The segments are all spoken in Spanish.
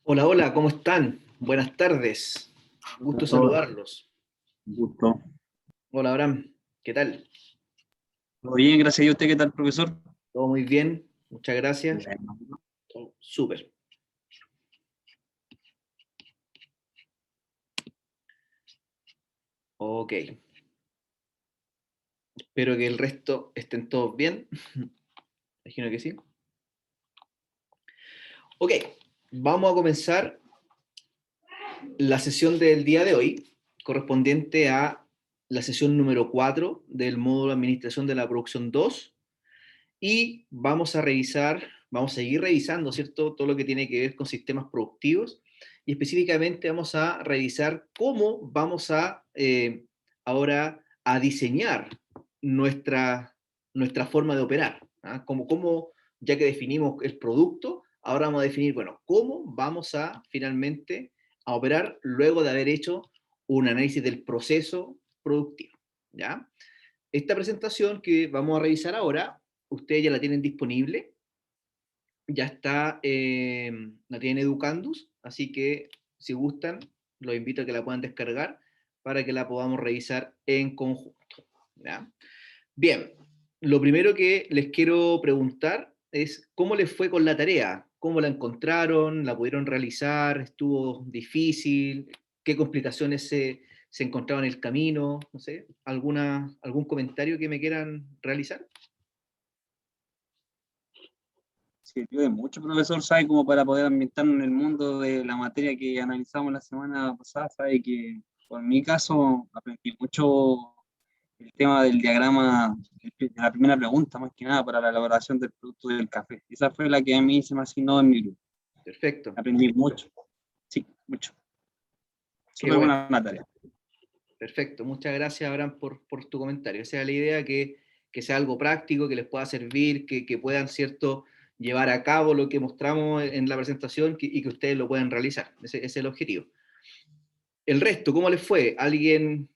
Hola, hola, ¿cómo están? Buenas tardes. Gusto Todo saludarlos. gusto. Hola, Abraham. ¿Qué tal? Todo bien, gracias. ¿Y usted qué tal, profesor? ¿Todo muy bien? Muchas gracias. Bueno, Todo súper. Ok. Espero que el resto estén todos bien. Imagino que sí. Ok. Vamos a comenzar la sesión del día de hoy, correspondiente a la sesión número 4 del módulo Administración de la Producción 2. Y vamos a revisar, vamos a seguir revisando, ¿cierto? Todo lo que tiene que ver con sistemas productivos y específicamente vamos a revisar cómo vamos a ahora a diseñar nuestra forma de operar. ¿Ah? Ya que definimos el producto, ahora vamos a definir, bueno, cómo vamos a finalmente a operar luego de haber hecho un análisis del proceso productivo. ¿Ya? Esta presentación que vamos a revisar ahora, ustedes ya la tienen disponible, ya está, la tienen Educandus, así que si gustan, los invito a que la puedan descargar para que la podamos revisar en conjunto. ¿Ya? Bien, lo primero que les quiero preguntar es cómo les fue con la tarea, cómo la encontraron, la pudieron realizar, estuvo difícil, qué complicaciones se encontraban en el camino, no sé, algún comentario que me quieran realizar. sirvió de mucho, profesor, sabe, como para poder ambientarnos en el mundo de la materia que analizamos la semana pasada, sabe que por mi caso aprendí mucho el tema del diagrama de la primera pregunta, más que nada, para la elaboración del producto del café. Esa fue la que a mí se me asignó en mi grupo. Perfecto, Aprendí mucho, sí, mucho. qué Súper bueno. buena la tarea. Perfecto, muchas gracias Abraham por tu comentario. Esa es la idea, que sea algo práctico, que les pueda servir, que puedan, ¿cierto?, llevar a cabo lo que mostramos en la presentación y que ustedes lo puedan realizar. Ese es el objetivo. El resto, ¿cómo les fue? ¿Alguien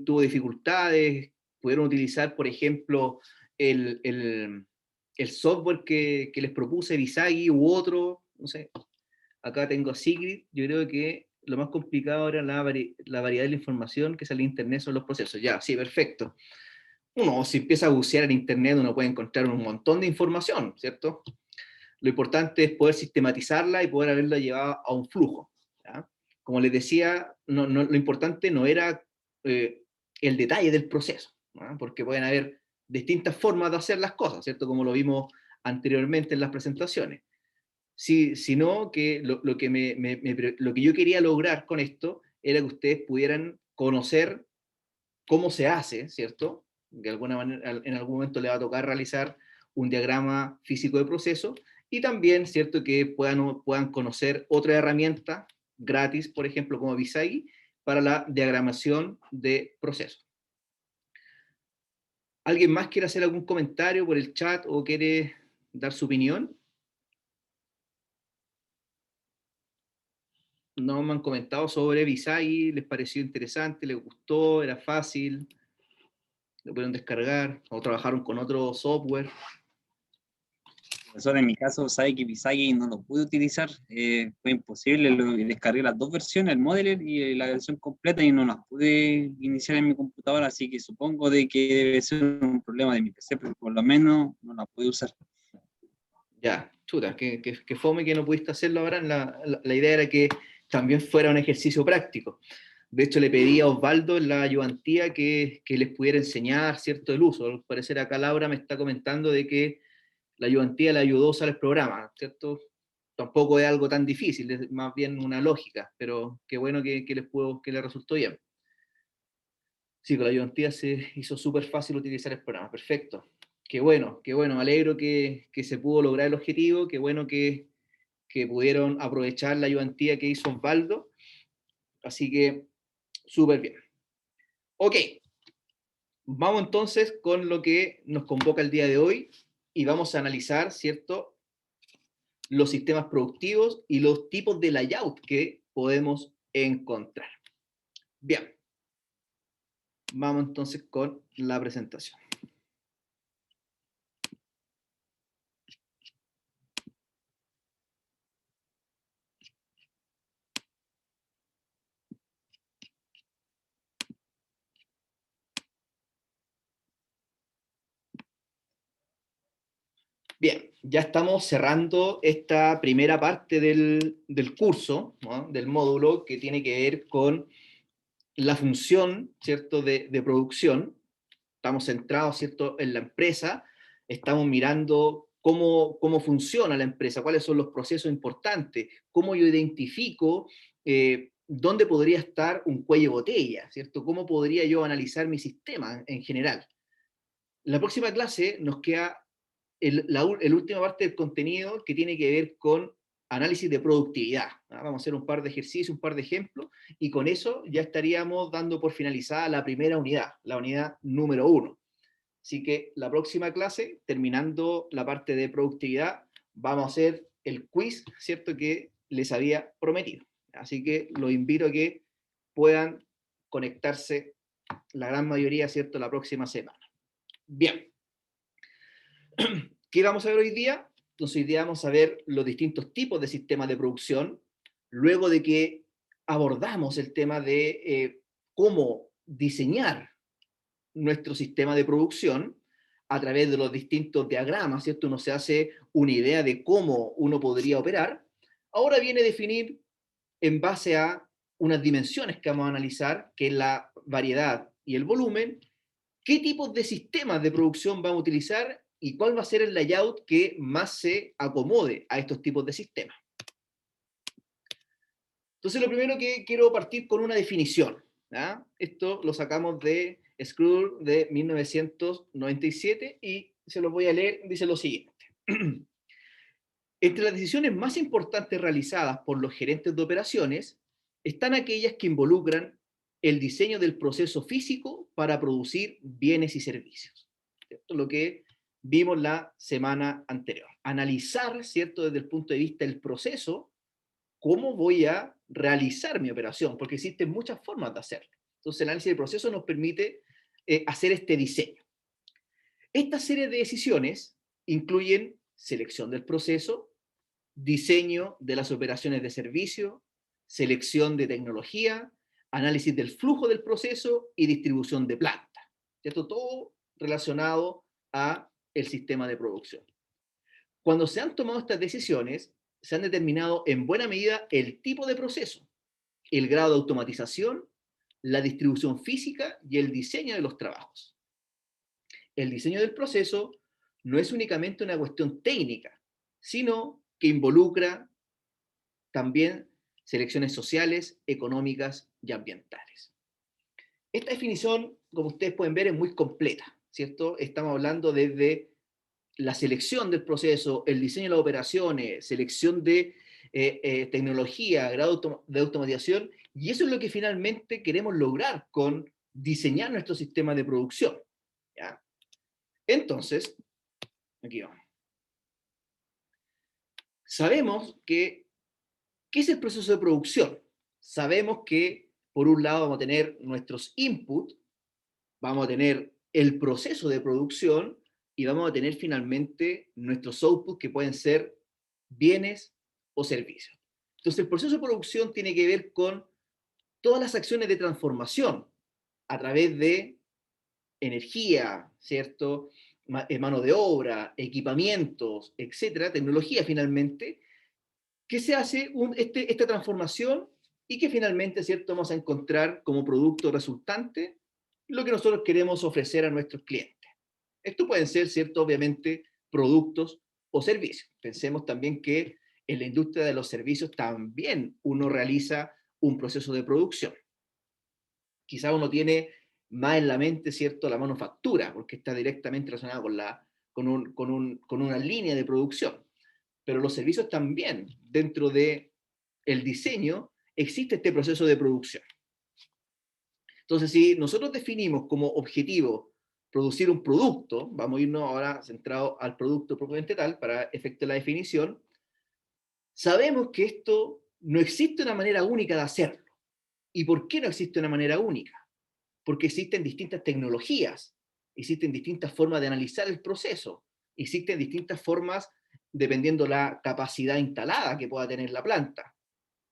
tuvo dificultades? ¿Pudieron utilizar, por ejemplo, el, el- el software que les propuse, Visagi u otro? No sé, acá tengo Sigrid. Yo creo que lo más complicado era la variedad de la información que sale en Internet sobre los procesos. Ya, sí, perfecto. Uno, si empieza a bucear en Internet, uno puede encontrar un montón de información, ¿cierto? Lo importante es poder sistematizarla y poder haberla llevado a un flujo. ¿Ya? Como les decía, lo importante no era eh, el detalle del proceso, ¿no? Porque pueden haber distintas formas de hacer las cosas, ¿cierto? Como lo vimos anteriormente en las presentaciones. Sí, sino que lo que yo quería lograr con esto era que ustedes pudieran conocer cómo se hace, ¿cierto? De alguna manera, en algún momento le va a tocar realizar un diagrama físico de proceso y también, ¿cierto?, que puedan conocer otra herramienta gratis, por ejemplo, como Visagi, para la diagramación de procesos. ¿Alguien más quiere hacer algún comentario por el chat o quiere dar su opinión? No me han comentado sobre Visagi, les pareció interesante, les gustó, era fácil, lo pudieron descargar o trabajaron con otro software. Profesor, en mi caso, sabe que Visagi no lo pude utilizar, fue imposible, descargué las dos versiones, el Modeler y la versión completa, y no las pude iniciar en mi computadora, así que supongo de que debe ser un problema de mi PC, pero por lo menos no la pude usar. Ya, chuta, que fome que no pudiste hacerlo ahora. La idea era que también fuera un ejercicio práctico. De hecho, le pedí a Osvaldo en la ayudantía que les pudiera enseñar, ¿cierto?, el uso. Al parecer acá Laura me está comentando de que la ayudantía le ayudó a usar el programa, ¿cierto? Tampoco es algo tan difícil, es más bien una lógica, pero qué bueno que les resultó bien. Sí, con la ayudantía se hizo súper fácil utilizar el programa. Perfecto. Qué bueno. Me alegro que se pudo lograr el objetivo. Qué bueno que pudieron aprovechar la ayudantía que hizo Osvaldo. Así que súper bien. Ok, vamos entonces con lo que nos convoca el día de hoy y vamos a analizar, ¿cierto?, los sistemas productivos y los tipos de layout que podemos encontrar. Bien, vamos entonces con la presentación. ya estamos cerrando esta primera parte del curso, ¿no? Del módulo, que tiene que ver con la función, ¿cierto?, de producción. Estamos centrados, ¿cierto?, en la empresa, estamos mirando cómo funciona la empresa, cuáles son los procesos importantes, cómo yo identifico dónde podría estar un cuello de botella, ¿cierto? Cómo podría yo analizar mi sistema en general. La próxima clase nos queda la última parte del contenido, que tiene que ver con análisis de productividad. ¿Ah? Vamos a hacer un par de ejercicios, un par de ejemplos, y con eso ya estaríamos dando por finalizada la primera unidad, la unidad número 1. Así que la próxima clase, terminando la parte de productividad, vamos a hacer el quiz, ¿cierto?, que les había prometido. Así que los invito a que puedan conectarse la gran mayoría, ¿cierto?, la próxima semana. Bien. ¿Qué vamos a ver hoy día? Entonces hoy día vamos a ver los distintos tipos de sistemas de producción, luego de que abordamos el tema de cómo diseñar nuestro sistema de producción a través de los distintos diagramas, ¿cierto? Uno se hace una idea de cómo uno podría operar. Ahora viene a definir en base a unas dimensiones que vamos a analizar, que es la variedad y el volumen, qué tipos de sistemas de producción vamos a utilizar y cuál va a ser el layout que más se acomode a estos tipos de sistemas. Entonces, lo primero que quiero partir con una definición. ¿Ya? Esto lo sacamos de Scroll de 1997 y se los voy a leer. Dice lo siguiente. Entre las decisiones más importantes realizadas por los gerentes de operaciones están aquellas que involucran el diseño del proceso físico para producir bienes y servicios. Esto es lo que vimos la semana anterior. Analizar, ¿cierto?, desde el punto de vista del proceso, cómo voy a realizar mi operación, porque existen muchas formas de hacerlo. Entonces, el análisis de proceso nos permite hacer este diseño. Esta serie de decisiones incluyen selección del proceso, diseño de las operaciones de servicio, selección de tecnología, análisis del flujo del proceso y distribución de planta. Esto todo relacionado a el sistema de producción. Cuando se han tomado estas decisiones, se han determinado en buena medida el tipo de proceso, el grado de automatización, la distribución física y el diseño de los trabajos. El diseño del proceso no es únicamente una cuestión técnica, sino que involucra también selecciones sociales, económicas y ambientales. Esta definición, como ustedes pueden ver, es muy completa, ¿cierto? Estamos hablando desde la selección del proceso, el diseño de las operaciones, selección de tecnología, grado de automatización, y eso es lo que finalmente queremos lograr con diseñar nuestro sistema de producción. ¿Ya? Entonces, aquí vamos. Sabemos que, ¿qué es el proceso de producción? Sabemos que, por un lado, vamos a tener nuestros inputs, vamos a tener el proceso de producción y vamos a tener finalmente nuestros outputs, que pueden ser bienes o servicios. Entonces, el proceso de producción tiene que ver con todas las acciones de transformación a través de energía, ¿cierto?, mano de obra, equipamientos, etcétera, tecnología finalmente, que se hace esta transformación y que finalmente, ¿cierto?, vamos a encontrar como producto resultante lo que nosotros queremos ofrecer a nuestros clientes. Esto pueden ser, ¿cierto?, obviamente, productos o servicios. Pensemos también que en la industria de los servicios también uno realiza un proceso de producción. Quizá uno tiene más en la mente, ¿cierto?, la manufactura, porque está directamente relacionada con una línea de producción. Pero los servicios también, dentro del diseño, existe este proceso de producción. Entonces, si nosotros definimos como objetivo producir un producto, vamos a irnos ahora centrado al producto propiamente tal, para efecto de la definición, sabemos que esto no existe una manera única de hacerlo. ¿Y por qué no existe una manera única? Porque existen distintas tecnologías, existen distintas formas de analizar el proceso, existen distintas formas dependiendo la capacidad instalada que pueda tener la planta.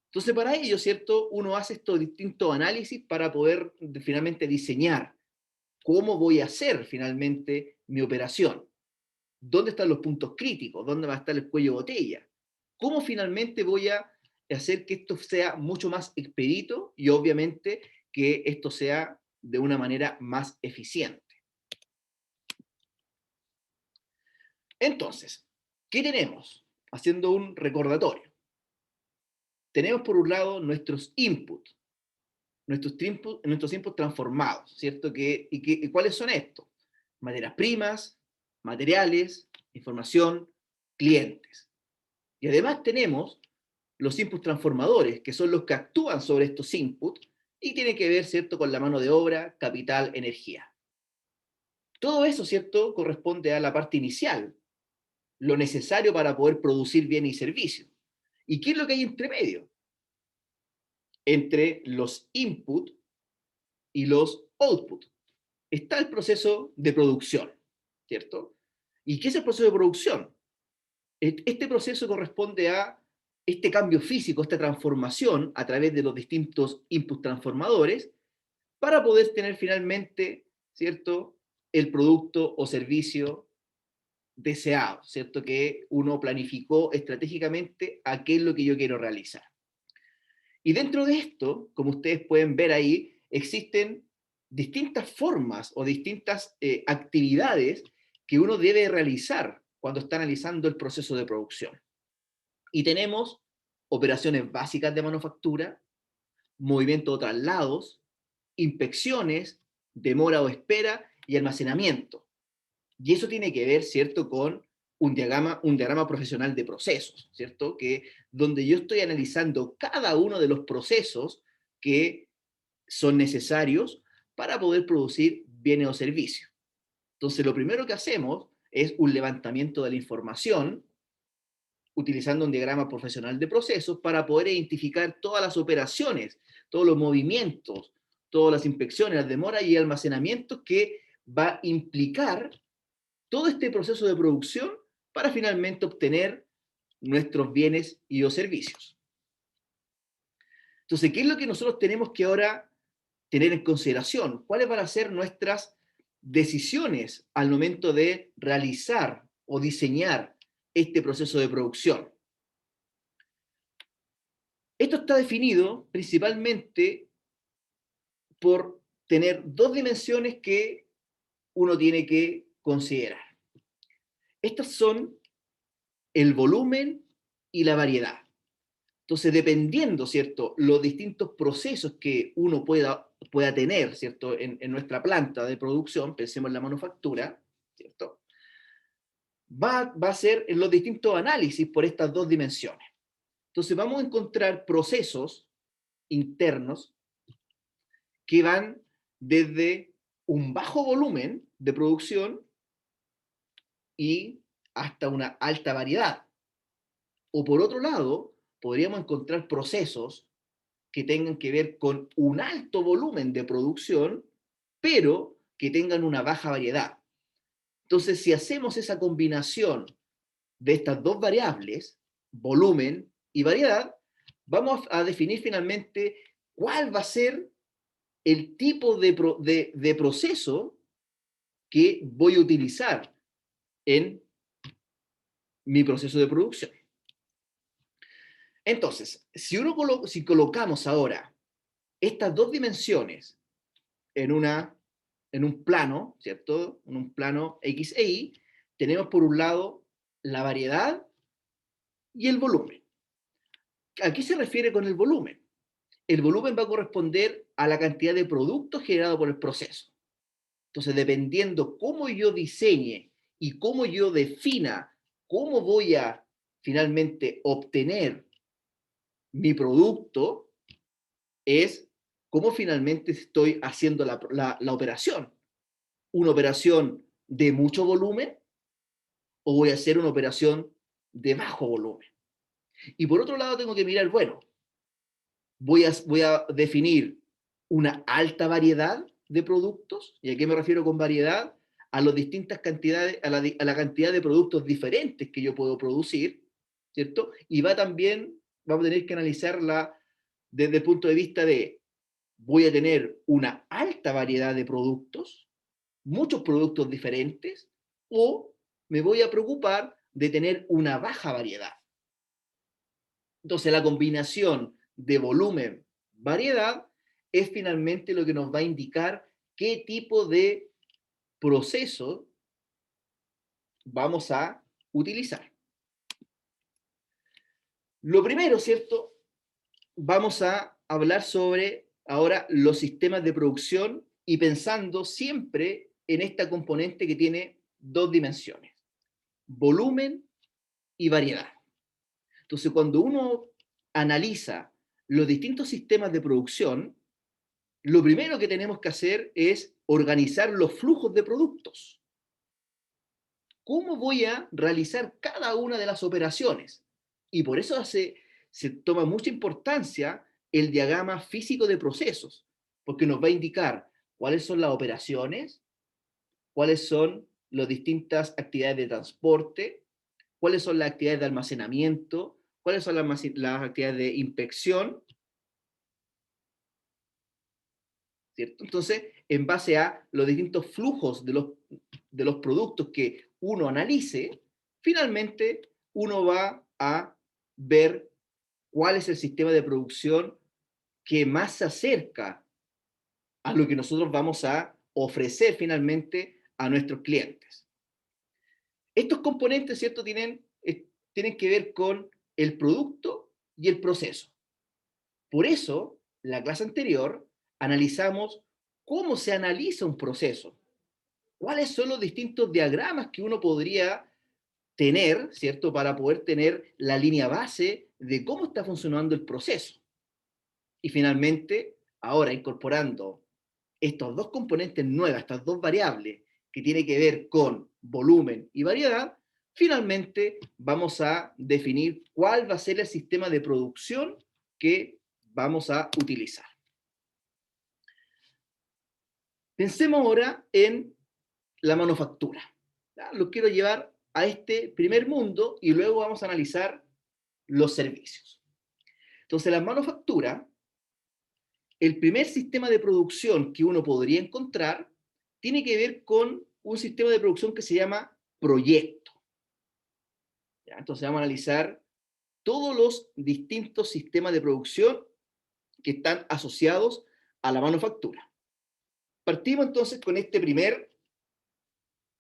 Entonces, para ello, ¿cierto?, uno hace estos distintos análisis para poder finalmente diseñar cómo voy a hacer finalmente mi operación. ¿Dónde están los puntos críticos? ¿Dónde va a estar el cuello de botella? ¿Cómo finalmente voy a hacer que esto sea mucho más expedito y obviamente que esto sea de una manera más eficiente? Entonces, ¿qué tenemos? Haciendo un recordatorio. Tenemos por un lado nuestros inputs, nuestros inputs transformados, ¿cierto? ¿Y cuáles son estos? Materias primas, materiales, información, clientes. Y además tenemos los inputs transformadores, que son los que actúan sobre estos inputs y tienen que ver, ¿cierto?, con la mano de obra, capital, energía. Todo eso, ¿cierto?, corresponde a la parte inicial, lo necesario para poder producir bienes y servicios. ¿Y qué es lo que hay entre medio? Entre los inputs y los outputs. Está el proceso de producción, ¿cierto? ¿Y qué es el proceso de producción? Este proceso corresponde a este cambio físico, esta transformación a través de los distintos inputs transformadores para poder tener finalmente, ¿cierto?, el producto o servicio deseado, ¿cierto?, que uno planificó estratégicamente a qué es lo que yo quiero realizar. Y dentro de esto, como ustedes pueden ver ahí, existen distintas formas o distintas actividades que uno debe realizar cuando está analizando el proceso de producción. Y tenemos operaciones básicas de manufactura, movimiento de traslados, inspecciones, demora o espera y almacenamiento. Y eso tiene que ver, ¿cierto?, con un diagrama profesional de procesos, ¿cierto? Donde yo estoy analizando cada uno de los procesos que son necesarios para poder producir bienes o servicios. Entonces, lo primero que hacemos es un levantamiento de la información utilizando un diagrama profesional de procesos para poder identificar todas las operaciones, todos los movimientos, todas las inspecciones, las demoras y almacenamientos que va a implicar todo este proceso de producción para finalmente obtener nuestros bienes y o servicios. Entonces, ¿qué es lo que nosotros tenemos que ahora tener en consideración? ¿Cuáles van a ser nuestras decisiones al momento de realizar o diseñar este proceso de producción? Esto está definido principalmente por tener dos dimensiones que uno tiene que considerar. Estas son el volumen y la variedad. Entonces, dependiendo, ¿cierto?, los distintos procesos que uno pueda tener, ¿cierto?, en nuestra planta de producción, pensemos en la manufactura, ¿cierto?, va a ser en los distintos análisis por estas dos dimensiones. Entonces, vamos a encontrar procesos internos que van desde un bajo volumen de producción y hasta una alta variedad. O por otro lado, podríamos encontrar procesos que tengan que ver con un alto volumen de producción, pero que tengan una baja variedad. Entonces, si hacemos esa combinación de estas dos variables, volumen y variedad, vamos a definir finalmente cuál va a ser el tipo de proceso que voy a utilizar en mi proceso de producción. Entonces, si colocamos ahora estas dos dimensiones en, en un plano, ¿cierto? En un plano X e Y, tenemos por un lado la variedad y el volumen. ¿A qué se refiere con el volumen? El volumen va a corresponder a la cantidad de productos generado por el proceso. Entonces, dependiendo cómo yo diseñe y cómo yo defina cómo voy a finalmente obtener mi producto, es cómo finalmente estoy haciendo la operación. ¿Una operación de mucho volumen o voy a hacer una operación de bajo volumen? Y por otro lado tengo que mirar, bueno, voy a definir una alta variedad de productos. ¿Y a qué me refiero con variedad? A las distintas cantidades, a la cantidad de productos diferentes que yo puedo producir, ¿cierto? Y vamos a tener que analizarla desde el punto de vista de, voy a tener una alta variedad de productos, muchos productos diferentes, o me voy a preocupar de tener una baja variedad. Entonces, la combinación de volumen, variedad, es finalmente lo que nos va a indicar qué tipo de proceso vamos a utilizar. Lo primero, ¿cierto? Vamos a hablar sobre ahora los sistemas de producción y pensando siempre en esta componente que tiene dos dimensiones, volumen y variedad. Entonces, cuando uno analiza los distintos sistemas de producción, lo primero que tenemos que hacer es organizar los flujos de productos. ¿Cómo voy a realizar cada una de las operaciones? Y por eso se toma mucha importancia el diagrama físico de procesos, porque nos va a indicar cuáles son las operaciones, cuáles son las distintas actividades de transporte, cuáles son las actividades de almacenamiento, cuáles son las actividades de inspección, ¿cierto? Entonces, en base a los distintos flujos de los productos que uno analice, finalmente uno va a ver cuál es el sistema de producción que más se acerca a lo que nosotros vamos a ofrecer finalmente a nuestros clientes. Estos componentes, ¿cierto?, tienen que ver con el producto y el proceso. Por eso, la clase anterior analizamos cómo se analiza un proceso, cuáles son los distintos diagramas que uno podría tener, ¿cierto?, para poder tener la línea base de cómo está funcionando el proceso. Y finalmente, ahora incorporando estos dos componentes nuevas, estas dos variables que tienen que ver con volumen y variedad, finalmente vamos a definir cuál va a ser el sistema de producción que vamos a utilizar. Pensemos ahora en la manufactura. ¿Ya? Lo quiero llevar a este primer mundo y luego vamos a analizar los servicios. Entonces, la manufactura, el primer sistema de producción que uno podría encontrar tiene que ver con un sistema de producción que se llama proyecto. ¿Ya? Entonces, vamos a analizar todos los distintos sistemas de producción que están asociados a la manufactura. Partimos entonces con este primer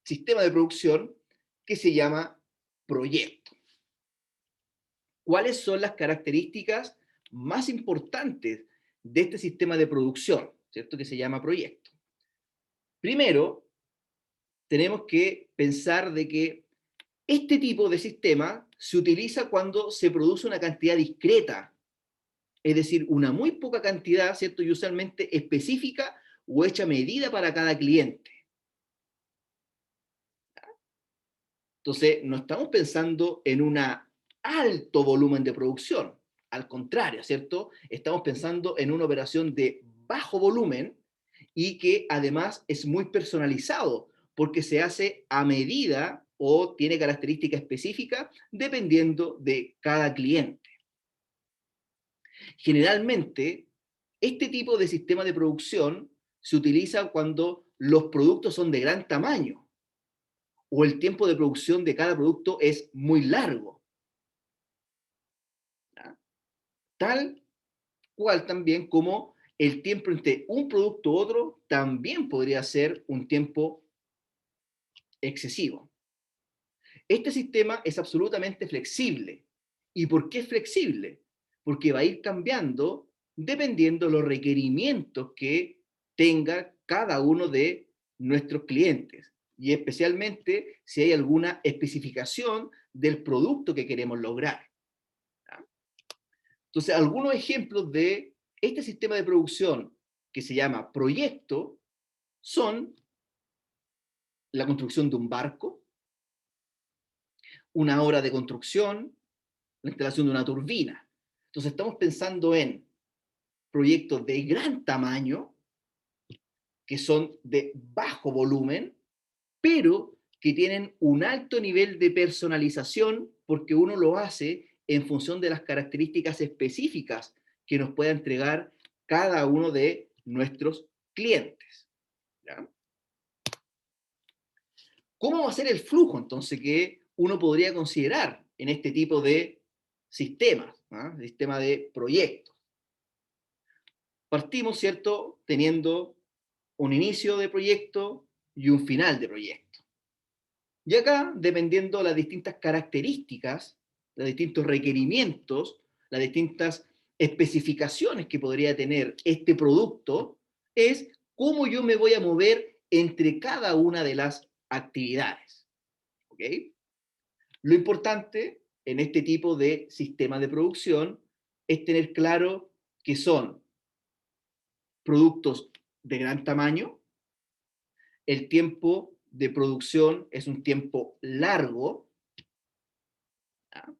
sistema de producción que se llama proyecto. ¿Cuáles son las características más importantes de este sistema de producción, ¿cierto?, que se llama proyecto? Primero, tenemos que pensar de que este tipo de sistema se utiliza cuando se produce una cantidad discreta, es decir, una muy poca cantidad, ¿cierto?, y usualmente específica o hecha a medida para cada cliente. Entonces, no estamos pensando en un alto volumen de producción, al contrario, ¿cierto? Estamos pensando en una operación de bajo volumen y que además es muy personalizado porque se hace a medida o tiene características específicas dependiendo de cada cliente. Generalmente, este tipo de sistema de producción se utiliza cuando los productos son de gran tamaño o el tiempo de producción de cada producto es muy largo. ¿Ya? Tal cual también como el tiempo entre un producto u otro también podría ser un tiempo excesivo. Este sistema es absolutamente flexible. ¿Y por qué es flexible? Porque va a ir cambiando dependiendo de los requerimientos que tenga cada uno de nuestros clientes y especialmente si hay alguna especificación del producto que queremos lograr. ¿Ya? Entonces, algunos ejemplos de este sistema de producción que se llama proyecto son la construcción de un barco, una obra de construcción, la instalación de una turbina. Entonces estamos pensando en proyectos de gran tamaño, que son de bajo volumen, pero que tienen un alto nivel de personalización porque uno lo hace en función de las características específicas que nos pueda entregar cada uno de nuestros clientes. ¿Ya? ¿Cómo va a ser el flujo entonces que uno podría considerar en este tipo de sistemas, ¿ah? Sistema de proyectos? Partimos, ¿cierto?, teniendo un inicio de proyecto y un final de proyecto. Y acá, dependiendo de las distintas características, los distintos requerimientos, las distintas especificaciones que podría tener este producto, es cómo yo me voy a mover entre cada una de las actividades. ¿Ok? Lo importante en este tipo de sistema de producción es tener claro que son productos de gran tamaño, el tiempo de producción es un tiempo largo, ¿ya?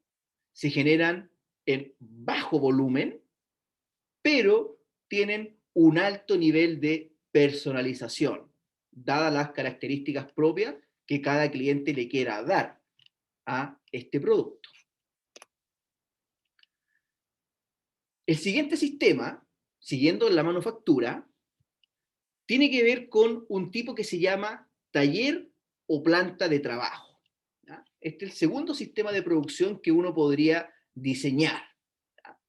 Se generan en bajo volumen, pero tienen un alto nivel de personalización, dadas las características propias que cada cliente le quiera dar a este producto. El siguiente sistema, siguiendo la manufactura, tiene que ver con un tipo que se llama taller o planta de trabajo, ¿ya? Este es el segundo sistema de producción que uno podría diseñar, ¿ya?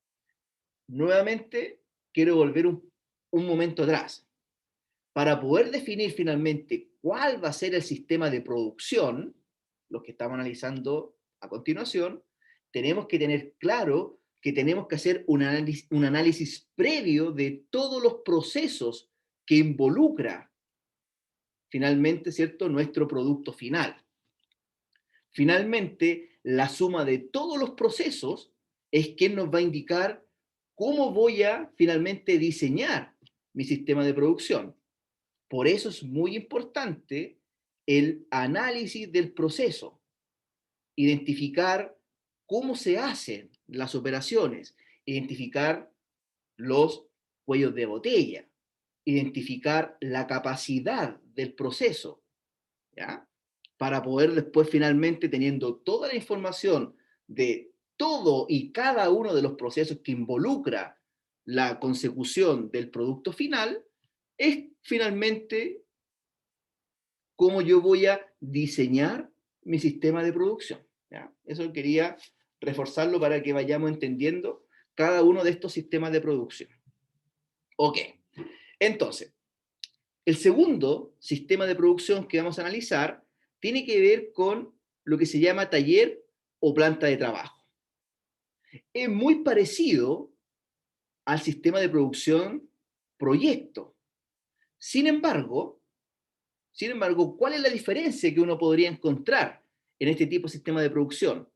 Nuevamente, quiero volver un momento atrás. Para poder definir finalmente cuál va a ser el sistema de producción, lo que estamos analizando a continuación, tenemos que tener claro que tenemos que hacer un análisis previo de todos los procesos que involucra finalmente, ¿cierto?, nuestro producto final. Finalmente, la suma de todos los procesos es quien nos va a indicar cómo voy a finalmente diseñar mi sistema de producción. Por eso es muy importante el análisis del proceso, identificar cómo se hacen las operaciones, identificar los cuellos de botella, identificar la capacidad del proceso, ¿ya? Para poder después finalmente, teniendo toda la información de todo y cada uno de los procesos que involucra la consecución del producto final, es finalmente cómo yo voy a diseñar mi sistema de producción, ¿ya? Eso quería reforzarlo para que vayamos entendiendo cada uno de estos sistemas de producción. Ok, entonces, el segundo sistema de producción que vamos a analizar tiene que ver con lo que se llama taller o planta de trabajo. Es muy parecido al sistema de producción proyecto. Sin embargo, ¿cuál es la diferencia que uno podría encontrar en este tipo de sistema de producción?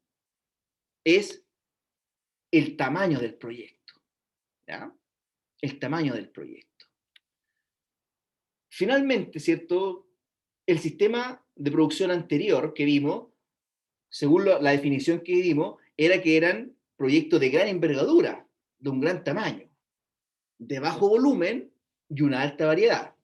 Es el tamaño del proyecto, ¿ya? El tamaño del proyecto. Finalmente, ¿cierto? El sistema de producción anterior que vimos, según la definición que dimos, era que eran proyectos de gran envergadura, de un gran tamaño, de bajo volumen y una alta variedad.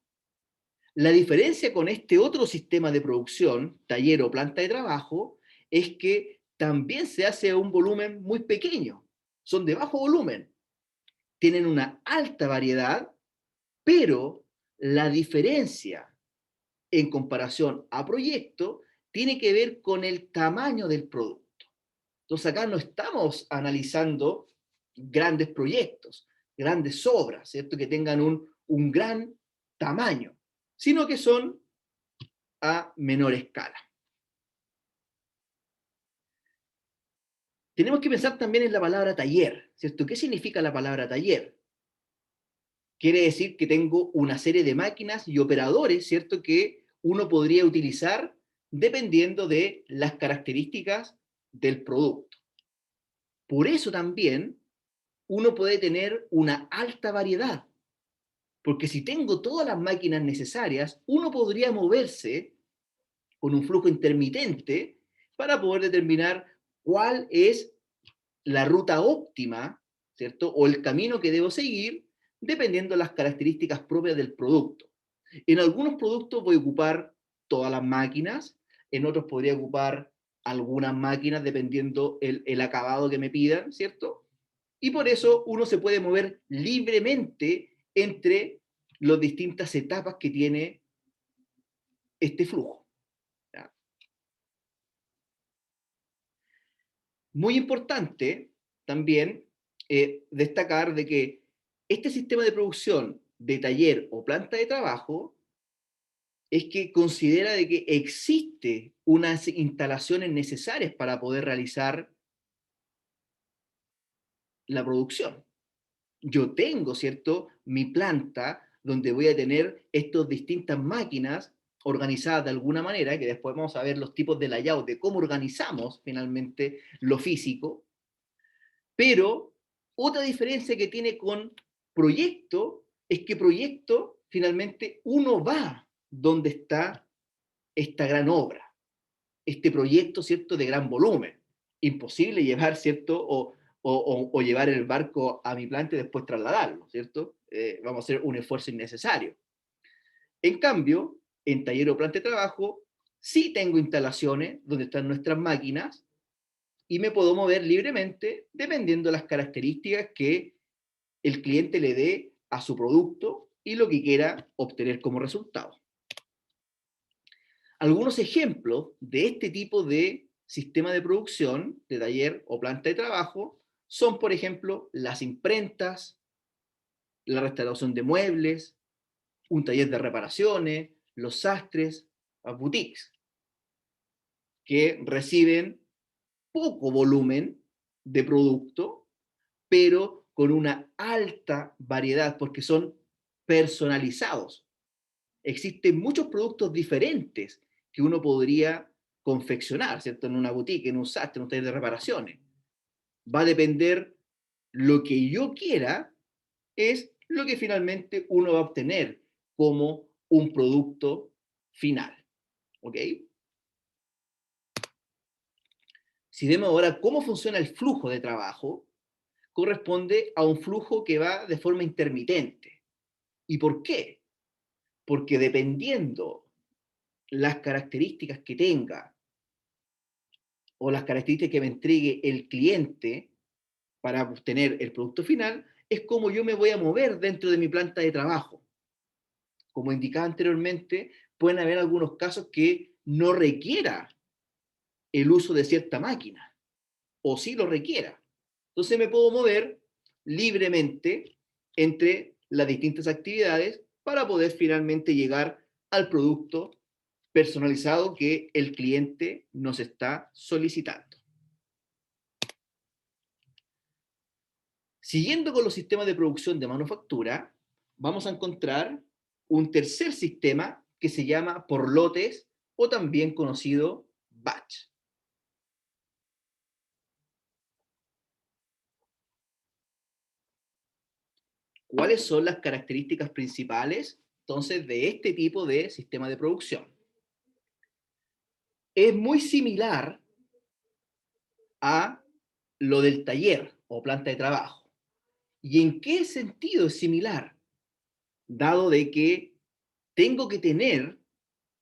La diferencia con este otro sistema de producción, taller o planta de trabajo, es que también se hace a un volumen muy pequeño. Son de bajo volumen, tienen una alta variedad, pero la diferencia en comparación a proyecto tiene que ver con el tamaño del producto. Entonces acá no estamos analizando grandes proyectos, grandes obras, ¿cierto?, que tengan un gran tamaño, sino que son a menor escala. Tenemos que pensar también en la palabra taller, ¿cierto? ¿Qué significa la palabra taller? Quiere decir que tengo una serie de máquinas y operadores, ¿cierto?, que uno podría utilizar dependiendo de las características del producto. Por eso también uno puede tener una alta variedad, porque si tengo todas las máquinas necesarias, uno podría moverse con un flujo intermitente para poder determinar cuál es la ruta óptima, ¿cierto? O el camino que debo seguir dependiendo de las características propias del producto. En algunos productos voy a ocupar todas las máquinas, en otros podría ocupar algunas máquinas dependiendo el acabado que me pidan, ¿cierto? Y por eso uno se puede mover libremente entre las distintas etapas que tiene este flujo, ¿ya? Muy importante también destacar de que este sistema de producción de taller o planta de trabajo es que considera de que existe unas instalaciones necesarias para poder realizar la producción. Yo tengo, ¿cierto?, mi planta donde voy a tener estas distintas máquinas organizadas de alguna manera, que después vamos a ver los tipos de layout, de cómo organizamos finalmente lo físico, pero otra diferencia que tiene con proyecto es que proyecto finalmente uno va donde está esta gran obra, este proyecto, ¿cierto?, de gran volumen. Imposible llevar, ¿cierto?, o llevar el barco a mi planta y después trasladarlo, ¿cierto? Vamos a hacer un esfuerzo innecesario. En cambio, en taller o planta de trabajo, sí tengo instalaciones donde están nuestras máquinas y me puedo mover libremente dependiendo de las características que el cliente le dé a su producto y lo que quiera obtener como resultado. Algunos ejemplos de este tipo de sistema de producción, de taller o planta de trabajo, son, por ejemplo, las imprentas, la restauración de muebles, un taller de reparaciones, los sastres, las boutiques, que reciben poco volumen de producto, pero con una alta variedad, porque son personalizados. Existen muchos productos diferentes que uno podría confeccionar, ¿cierto? En una boutique, en un sastre, en un taller de reparaciones. Va a depender lo que yo quiera, es lo que finalmente uno va a obtener como un producto final. ¿Ok? Si vemos ahora cómo funciona el flujo de trabajo, corresponde a un flujo que va de forma intermitente. ¿Y por qué? Porque dependiendo las características que tenga o las características que me entregue el cliente para obtener el producto final, es como yo me voy a mover dentro de mi planta de trabajo. Como indicaba anteriormente, pueden haber algunos casos que no requiera el uso de cierta máquina, o sí lo requiera. Entonces me puedo mover libremente entre las distintas actividades para poder finalmente llegar al producto personalizado que el cliente nos está solicitando. Siguiendo con los sistemas de producción de manufactura, vamos a encontrar un tercer sistema que se llama por lotes o también conocido batch. ¿Cuáles son las características principales entonces de este tipo de sistema de producción? Es muy similar a lo del taller o planta de trabajo. ¿Y en qué sentido es similar? Dado de que tengo que tener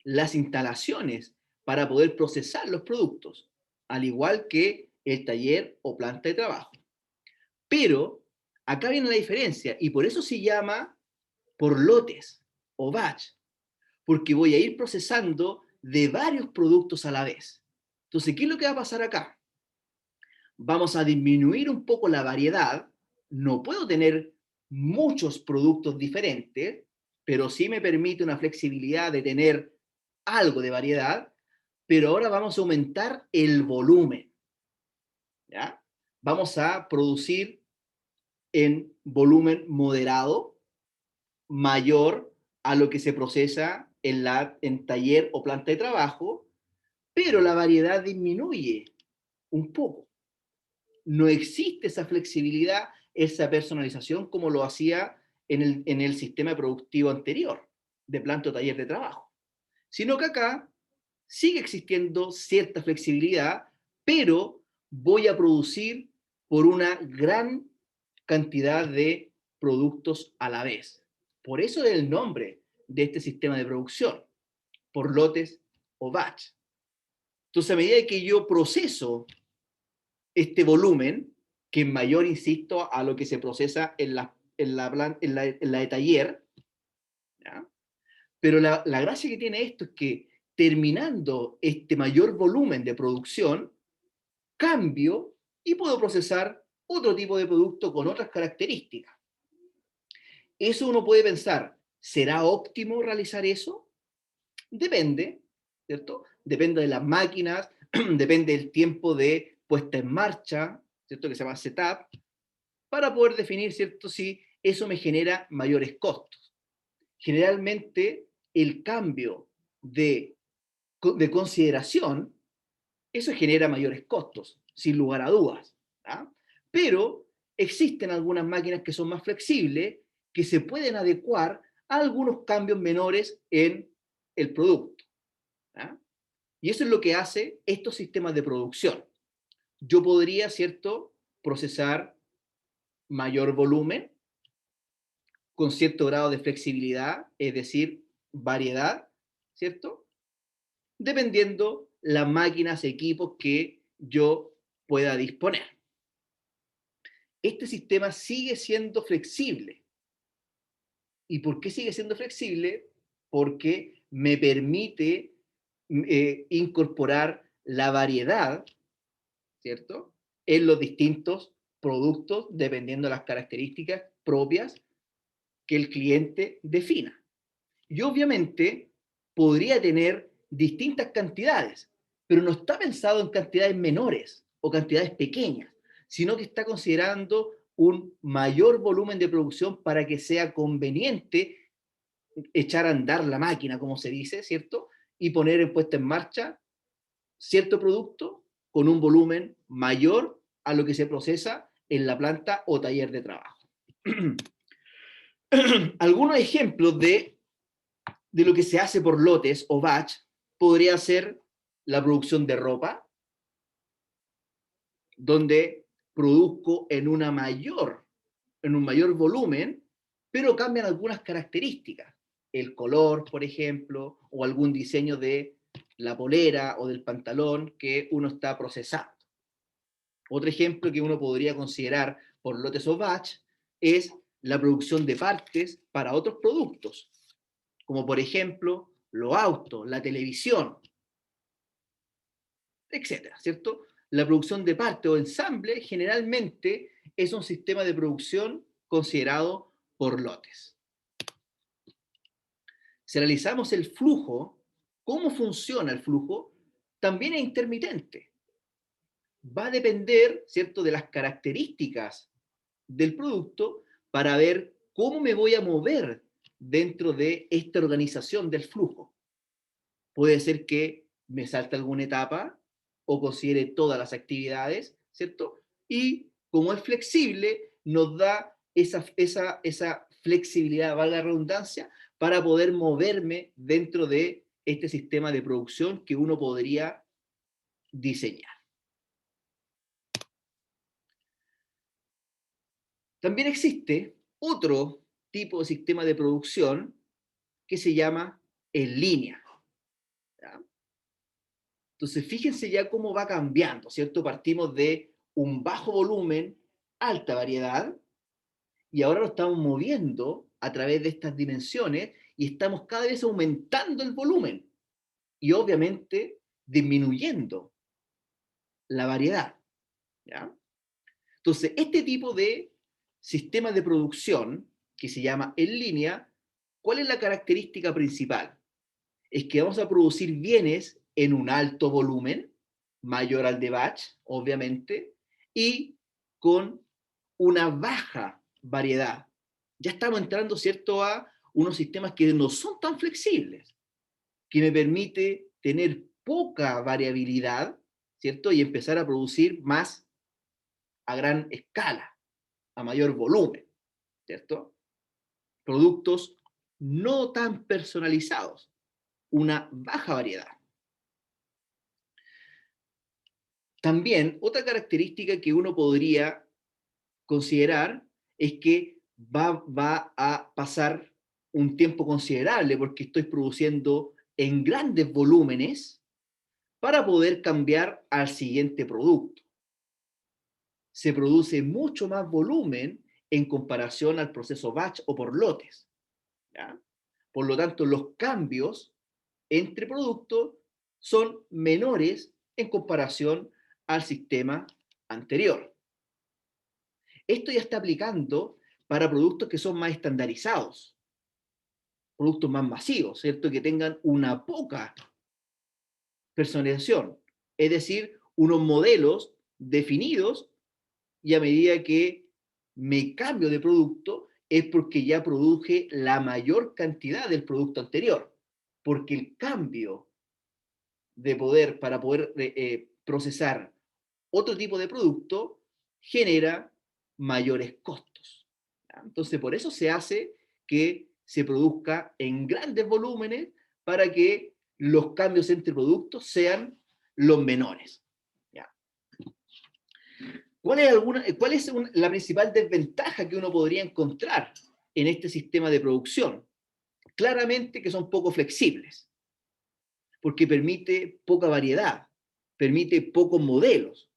las instalaciones para poder procesar los productos, al igual que el taller o planta de trabajo. Pero acá viene la diferencia y por eso se llama por lotes o batch, porque voy a ir procesando de varios productos a la vez. Entonces, ¿qué es lo que va a pasar acá? Vamos a disminuir un poco la variedad. No puedo tener muchos productos diferentes, pero sí me permite una flexibilidad de tener algo de variedad, pero ahora vamos a aumentar el volumen. ¿Ya? Vamos a producir en volumen moderado, mayor a lo que se procesa en taller o planta de trabajo, pero la variedad disminuye un poco. No existe esa flexibilidad, esa personalización como lo hacía en el sistema productivo anterior, de planta o taller de trabajo. Sino que acá sigue existiendo cierta flexibilidad, pero voy a producir por una gran cantidad de productos a la vez. Por eso es el nombre de este sistema de producción, por lotes o batch. Entonces, a medida que yo proceso este volumen, que es mayor, insisto, a lo que se procesa en la de taller, ¿ya? Pero la gracia que tiene esto es que terminando este mayor volumen de producción, cambio y puedo procesar otro tipo de producto con otras características. Eso uno puede pensar, ¿será óptimo realizar eso? Depende, ¿cierto? Depende de las máquinas, depende del tiempo de puesta en marcha, ¿cierto? Que se llama setup, para poder definir, ¿cierto? Si eso me genera mayores costos. Generalmente, el cambio de consideración, eso genera mayores costos, sin lugar a dudas. ¿Ah? Pero existen algunas máquinas que son más flexibles, que se pueden adecuar a algunos cambios menores en el producto. ¿Ah? Y eso es lo que hace estos sistemas de producción. Yo podría, ¿cierto?, procesar mayor volumen con cierto grado de flexibilidad, es decir, variedad, ¿cierto? Dependiendo las máquinas, equipos que yo pueda disponer. Este sistema sigue siendo flexible. ¿Y por qué sigue siendo flexible? Porque me permite incorporar la variedad, ¿cierto?, en los distintos productos, dependiendo de las características propias que el cliente defina. Y obviamente podría tener distintas cantidades, pero no está pensado en cantidades menores o cantidades pequeñas, sino que está considerando un mayor volumen de producción para que sea conveniente echar a andar la máquina, como se dice, ¿cierto? Y poner en puesta en marcha cierto producto con un volumen mayor a lo que se procesa en la planta o taller de trabajo. Algunos ejemplos de lo que se hace por lotes o batch podría ser la producción de ropa, donde produzco en un mayor volumen, pero cambian algunas características. El color, por ejemplo, o algún diseño de la polera o del pantalón que uno está procesando. Otro ejemplo que uno podría considerar por lotes o batch es la producción de partes para otros productos, como por ejemplo los autos, la televisión, etcétera, ¿cierto? La producción de parte o ensamble generalmente es un sistema de producción considerado por lotes. Si analizamos el flujo, cómo funciona el flujo, también es intermitente. Va a depender, ¿cierto?, de las características del producto para ver cómo me voy a mover dentro de esta organización del flujo. Puede ser que me salte alguna etapa o considere todas las actividades, ¿cierto? Y como es flexible, nos da esa flexibilidad, valga la redundancia, para poder moverme dentro de este sistema de producción que uno podría diseñar. También existe otro tipo de sistema de producción que se llama en línea. ¿Ya? Entonces, fíjense ya cómo va cambiando, ¿cierto? Partimos de un bajo volumen, alta variedad, y ahora lo estamos moviendo a través de estas dimensiones y estamos cada vez aumentando el volumen y obviamente disminuyendo la variedad. ¿Ya? Entonces, este tipo de sistema de producción, que se llama en línea, ¿cuál es la característica principal? Es que vamos a producir bienes en un alto volumen, mayor al de batch, obviamente, y con una baja variedad. Ya estamos entrando, ¿cierto?, a unos sistemas que no son tan flexibles, que me permite tener poca variabilidad, ¿cierto?, y empezar a producir más a gran escala, a mayor volumen, ¿cierto? Productos no tan personalizados, una baja variedad. También otra característica que uno podría considerar es que va a pasar un tiempo considerable porque estoy produciendo en grandes volúmenes para poder cambiar al siguiente producto. Se produce mucho más volumen en comparación al proceso batch o por lotes. ¿Ya? Por lo tanto, los cambios entre productos son menores en comparación al sistema anterior. Esto ya está aplicando para productos que son más estandarizados, productos más masivos, ¿cierto? Que tengan una poca personalización, es decir, unos modelos definidos, y a medida que me cambio de producto es porque ya produje la mayor cantidad del producto anterior, porque el cambio de poder para poder procesar otro tipo de producto genera mayores costos. ¿Ya? Entonces, por eso se hace que se produzca en grandes volúmenes para que los cambios entre productos sean los menores. ¿Ya? ¿Cuál es la principal desventaja que uno podría encontrar en este sistema de producción? Claramente que son poco flexibles, porque permite poca variedad, permite pocos modelos,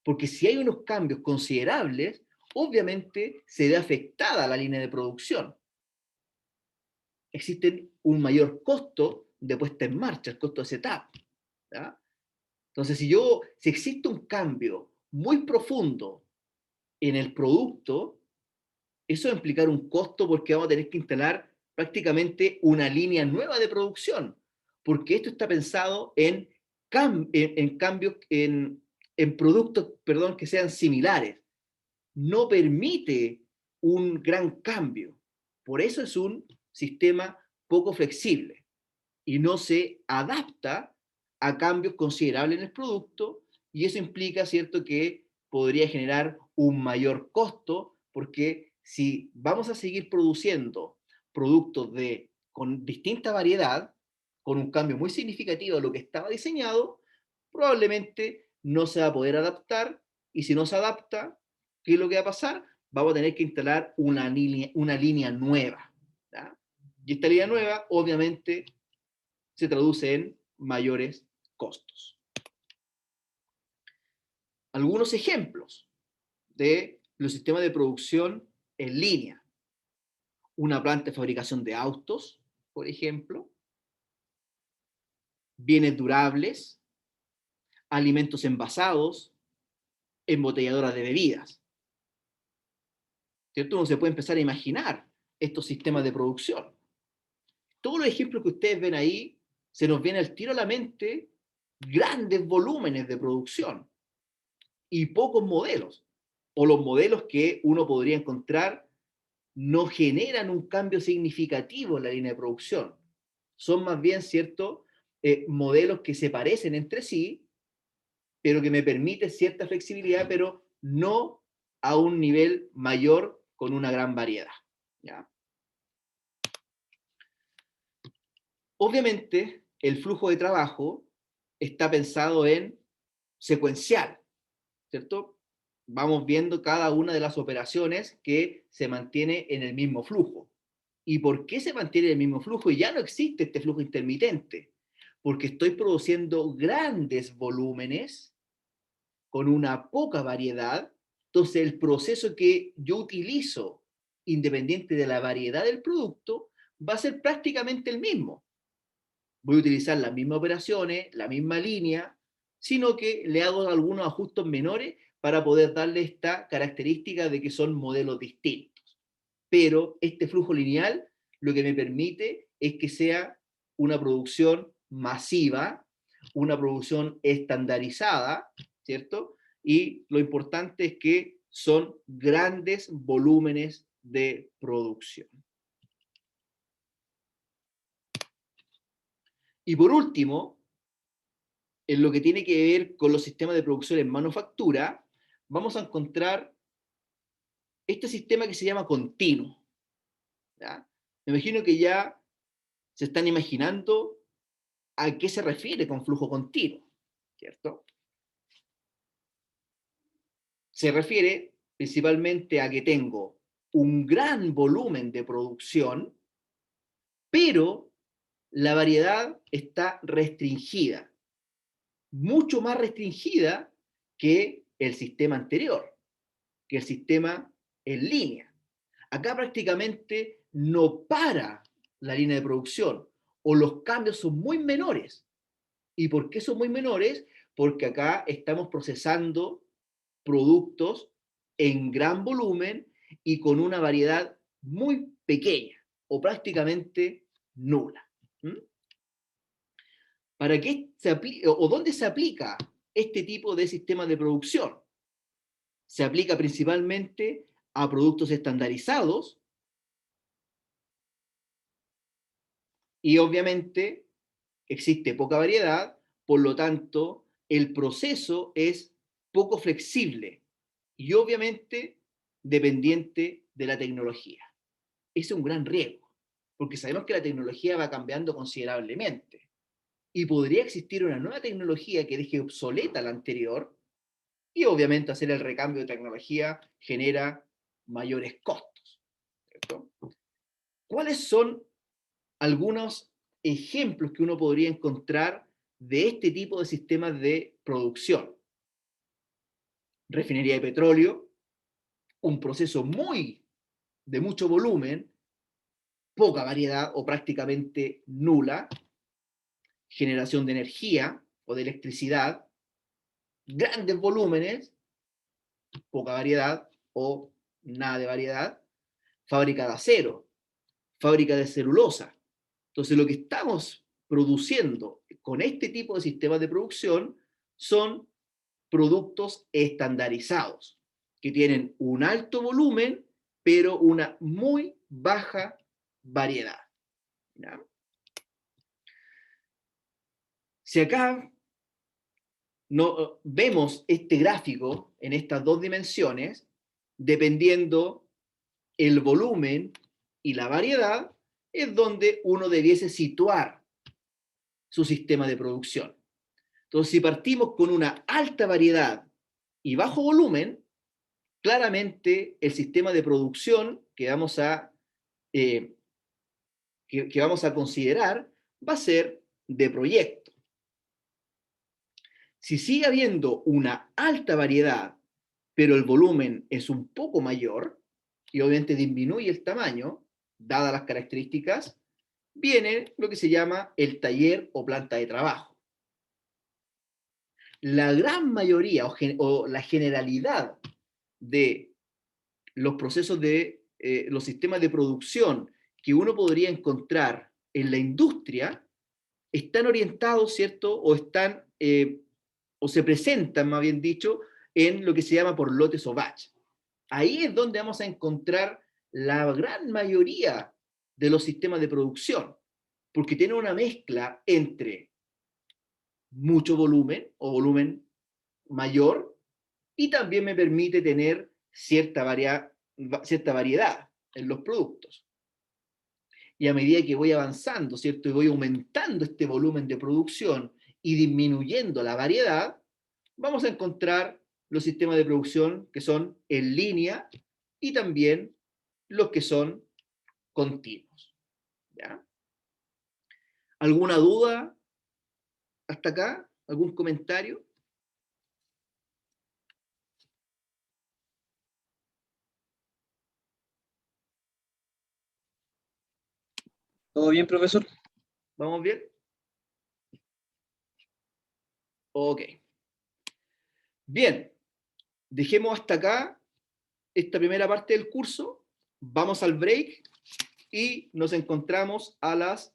porque si hay unos cambios considerables, obviamente se ve afectada la línea de producción. Existe un mayor costo de puesta en marcha, el costo de setup. ¿Ya? Entonces, si existe un cambio muy profundo en el producto, eso va a implicar un costo porque vamos a tener que instalar prácticamente una línea nueva de producción, porque esto está pensado en cambios, en productos, perdón, que sean similares. No permite un gran cambio. Por eso es un sistema poco flexible y no se adapta a cambios considerables en el producto, y eso implica, ¿cierto?, que podría generar un mayor costo, porque si vamos a seguir produciendo productos con distinta variedad, con un cambio muy significativo a lo que estaba diseñado, probablemente no se va a poder adaptar, y si no se adapta, ¿qué es lo que va a pasar? Vamos a tener que instalar una línea nueva. ¿Ya? Y esta línea nueva, obviamente, se traduce en mayores costos. Algunos ejemplos de los sistemas de producción en línea. Una planta de fabricación de autos, por ejemplo, bienes durables, alimentos envasados, embotelladoras de bebidas. ¿Cierto? Uno se puede empezar a imaginar estos sistemas de producción. Todos los ejemplos que ustedes ven ahí, se nos viene al tiro a la mente grandes volúmenes de producción y pocos modelos, o los modelos que uno podría encontrar no generan un cambio significativo en la línea de producción. Son más bien, ¿cierto?, modelos que se parecen entre sí, pero que me permiten cierta flexibilidad, pero no a un nivel mayor con una gran variedad. ¿Ya? Obviamente, el flujo de trabajo está pensado en secuencial, ¿cierto? Vamos viendo cada una de las operaciones que se mantiene en el mismo flujo. ¿Y por qué se mantiene el mismo flujo? Y ya no existe este flujo intermitente, porque estoy produciendo grandes volúmenes con una poca variedad. Entonces, el proceso que yo utilizo, independiente de la variedad del producto, va a ser prácticamente el mismo. Voy a utilizar las mismas operaciones, la misma línea, sino que le hago algunos ajustes menores para poder darle esta característica de que son modelos distintos. Pero este flujo lineal lo que me permite es que sea una producción masiva, una producción estandarizada, ¿cierto? Y lo importante es que son grandes volúmenes de producción. Y por último, en lo que tiene que ver con los sistemas de producción en manufactura, vamos a encontrar este sistema que se llama continuo. ¿Ya? Me imagino que ya se están imaginando a qué se refiere con flujo continuo, ¿cierto? Se refiere principalmente a que tengo un gran volumen de producción, pero la variedad está restringida, mucho más restringida que el sistema anterior, que el sistema en línea. Acá prácticamente no para la línea de producción, o los cambios son muy menores. ¿Y por qué son muy menores? Porque acá estamos procesando productos en gran volumen y con una variedad muy pequeña o prácticamente nula. ¿Mm? ¿Para qué se aplica o dónde se aplica este tipo de sistema de producción? Se aplica principalmente a productos estandarizados y obviamente existe poca variedad, por lo tanto el proceso es poco flexible y obviamente dependiente de la tecnología. Ese es un gran riesgo, porque sabemos que la tecnología va cambiando considerablemente y podría existir una nueva tecnología que deje obsoleta la anterior y obviamente hacer el recambio de tecnología genera mayores costos, ¿cierto? ¿Cuáles son algunos ejemplos que uno podría encontrar de este tipo de sistemas de producción? Refinería de petróleo, un proceso de mucho volumen, poca variedad o prácticamente nula, generación de energía o de electricidad, grandes volúmenes, poca variedad o nada de variedad, fábrica de acero, fábrica de celulosa. Entonces, lo que estamos produciendo con este tipo de sistemas de producción son productos estandarizados, que tienen un alto volumen, pero una muy baja variedad. ¿Ya? Si acá no, vemos este gráfico en estas dos dimensiones, dependiendo el volumen y la variedad, es donde uno debiese situar su sistema de producción. Entonces, si partimos con una alta variedad y bajo volumen, claramente el sistema de producción eh, que vamos a considerar va a ser de proyecto. Si sigue habiendo una alta variedad, pero el volumen es un poco mayor, y obviamente disminuye el tamaño, dadas las características, viene lo que se llama el taller o planta de trabajo. La gran mayoría o la generalidad de los procesos de los sistemas de producción que uno podría encontrar en la industria están orientados, ¿cierto? O se presentan, más bien dicho, en lo que se llama por lotes o batch. Ahí es donde vamos a encontrar la gran mayoría de los sistemas de producción, porque tienen una mezcla entre mucho volumen o volumen mayor y también me permite tener cierta variedad en los productos. Y a medida que voy avanzando, ¿cierto? Y voy aumentando este volumen de producción y disminuyendo la variedad, vamos a encontrar los sistemas de producción que son en línea y también los que son continuos. ¿Ya? ¿Alguna duda hasta acá? ¿Algún comentario? ¿Todo bien, profesor? ¿Vamos bien? Ok. Bien, dejemos hasta acá esta primera parte del curso. Vamos al break y nos encontramos a las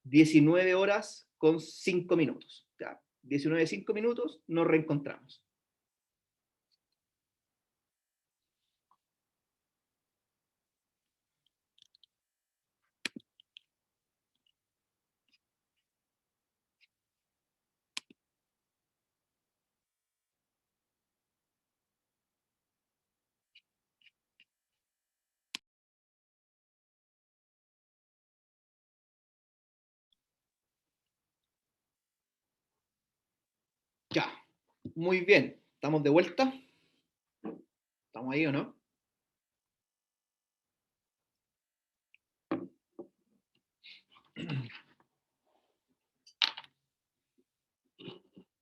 19 horas con 5 minutos. ¿Ya? 19:05 nos reencontramos. Ya, muy bien. ¿Estamos de vuelta? ¿Estamos ahí o no?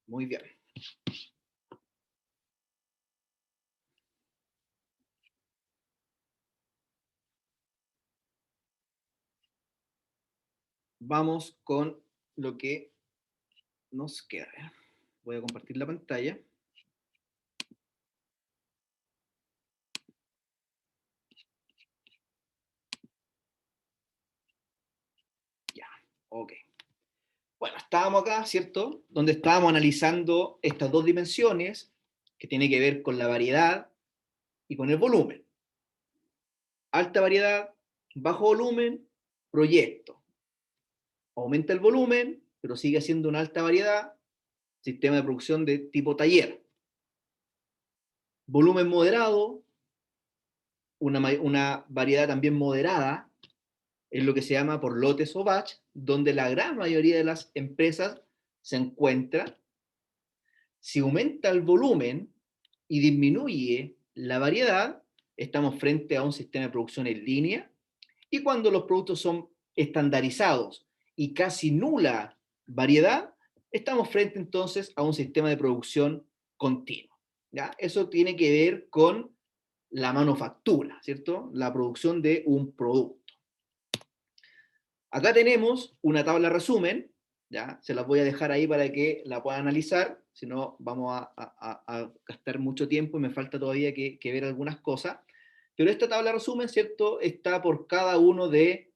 Muy bien. Vamos con lo que nos queda. Voy a compartir la pantalla. Ok. Bueno, estábamos acá, ¿cierto? Donde estábamos analizando estas dos dimensiones que tienen que ver con la variedad y con el volumen. Alta variedad, bajo volumen, proyecto. Aumenta el volumen, pero sigue siendo una alta variedad, sistema de producción de tipo taller. Volumen moderado, una variedad también moderada, es lo que se llama por lotes o batch, donde la gran mayoría de las empresas se encuentra. Si aumenta el volumen y disminuye la variedad, estamos frente a un sistema de producción en línea. Y cuando los productos son estandarizados y casi nula variedad, estamos frente entonces a un sistema de producción continuo. ¿Ya? Eso tiene que ver con la manufactura, ¿cierto? La producción de un producto. Acá tenemos una tabla resumen, ¿ya? Se las voy a dejar ahí para que la puedan analizar, si no vamos a gastar mucho tiempo y me falta todavía que ver algunas cosas. Pero esta tabla resumen, ¿cierto? Está por cada uno de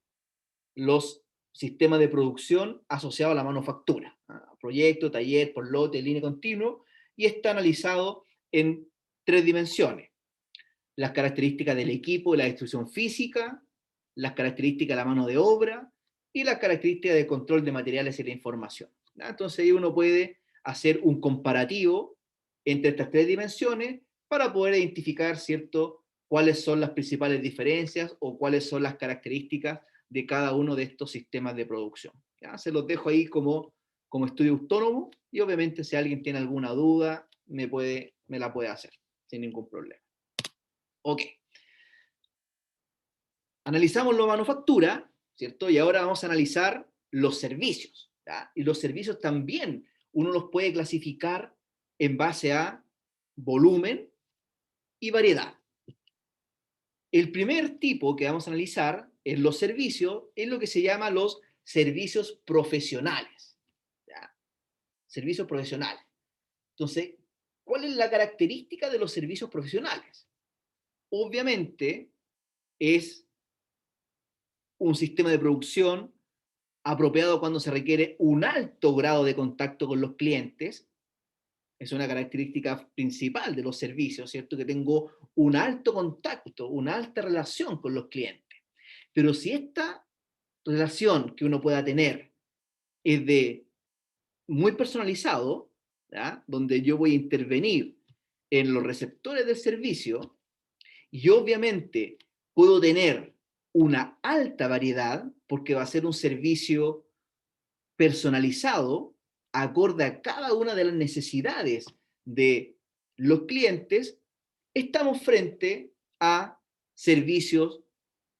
los sistemas de producción asociados a la manufactura. Proyecto, taller, por lote, línea continuo, y está analizado en 3 dimensiones. Las características del equipo y la distribución física, las características de la mano de obra y las características de control de materiales y la información. Entonces ahí uno puede hacer un comparativo entre estas 3 dimensiones para poder identificar, ¿cierto?, cuáles son las principales diferencias o cuáles son las características de cada uno de estos sistemas de producción. ¿Ya? Se los dejo ahí como estudio autónomo y obviamente si alguien tiene alguna duda me la puede hacer sin ningún problema. Ok. Analizamos la manufactura, ¿cierto? Y ahora vamos a analizar los servicios. ¿Ya? Y los servicios también uno los puede clasificar en base a volumen y variedad. El primer tipo que vamos a analizar en los servicios es lo que se llama los servicios profesionales. ¿Ya? Servicios profesionales. Entonces, ¿cuál es la característica de los servicios profesionales? Obviamente es un sistema de producción apropiado cuando se requiere un alto grado de contacto con los clientes. Es una característica principal de los servicios, ¿cierto? Que tengo un alto contacto, una alta relación con los clientes. Pero si esta relación que uno pueda tener es de muy personalizado, ¿ya? Donde yo voy a intervenir en los receptores del servicio y obviamente puedo tener una alta variedad porque va a ser un servicio personalizado acorde a cada una de las necesidades de los clientes, estamos frente a servicios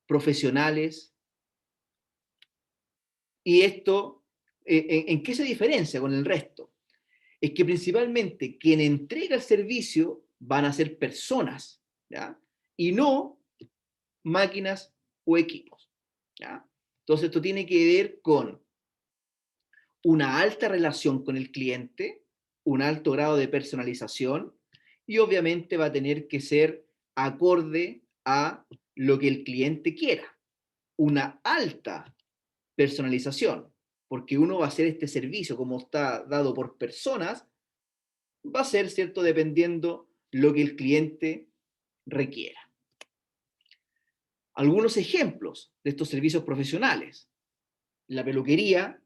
profesionales. Y esto, ¿en qué se diferencia con el resto? Es que principalmente quien entrega el servicio van a ser personas, ¿ya? Y no máquinas o equipos, ¿ya? Entonces esto tiene que ver con una alta relación con el cliente, un alto grado de personalización y obviamente va a tener que ser acorde a lo que el cliente quiera. Una alta personalización, porque uno va a hacer este servicio como está dado por personas, va a ser, ¿cierto?, dependiendo lo que el cliente requiera. Algunos ejemplos de estos servicios profesionales. La peluquería,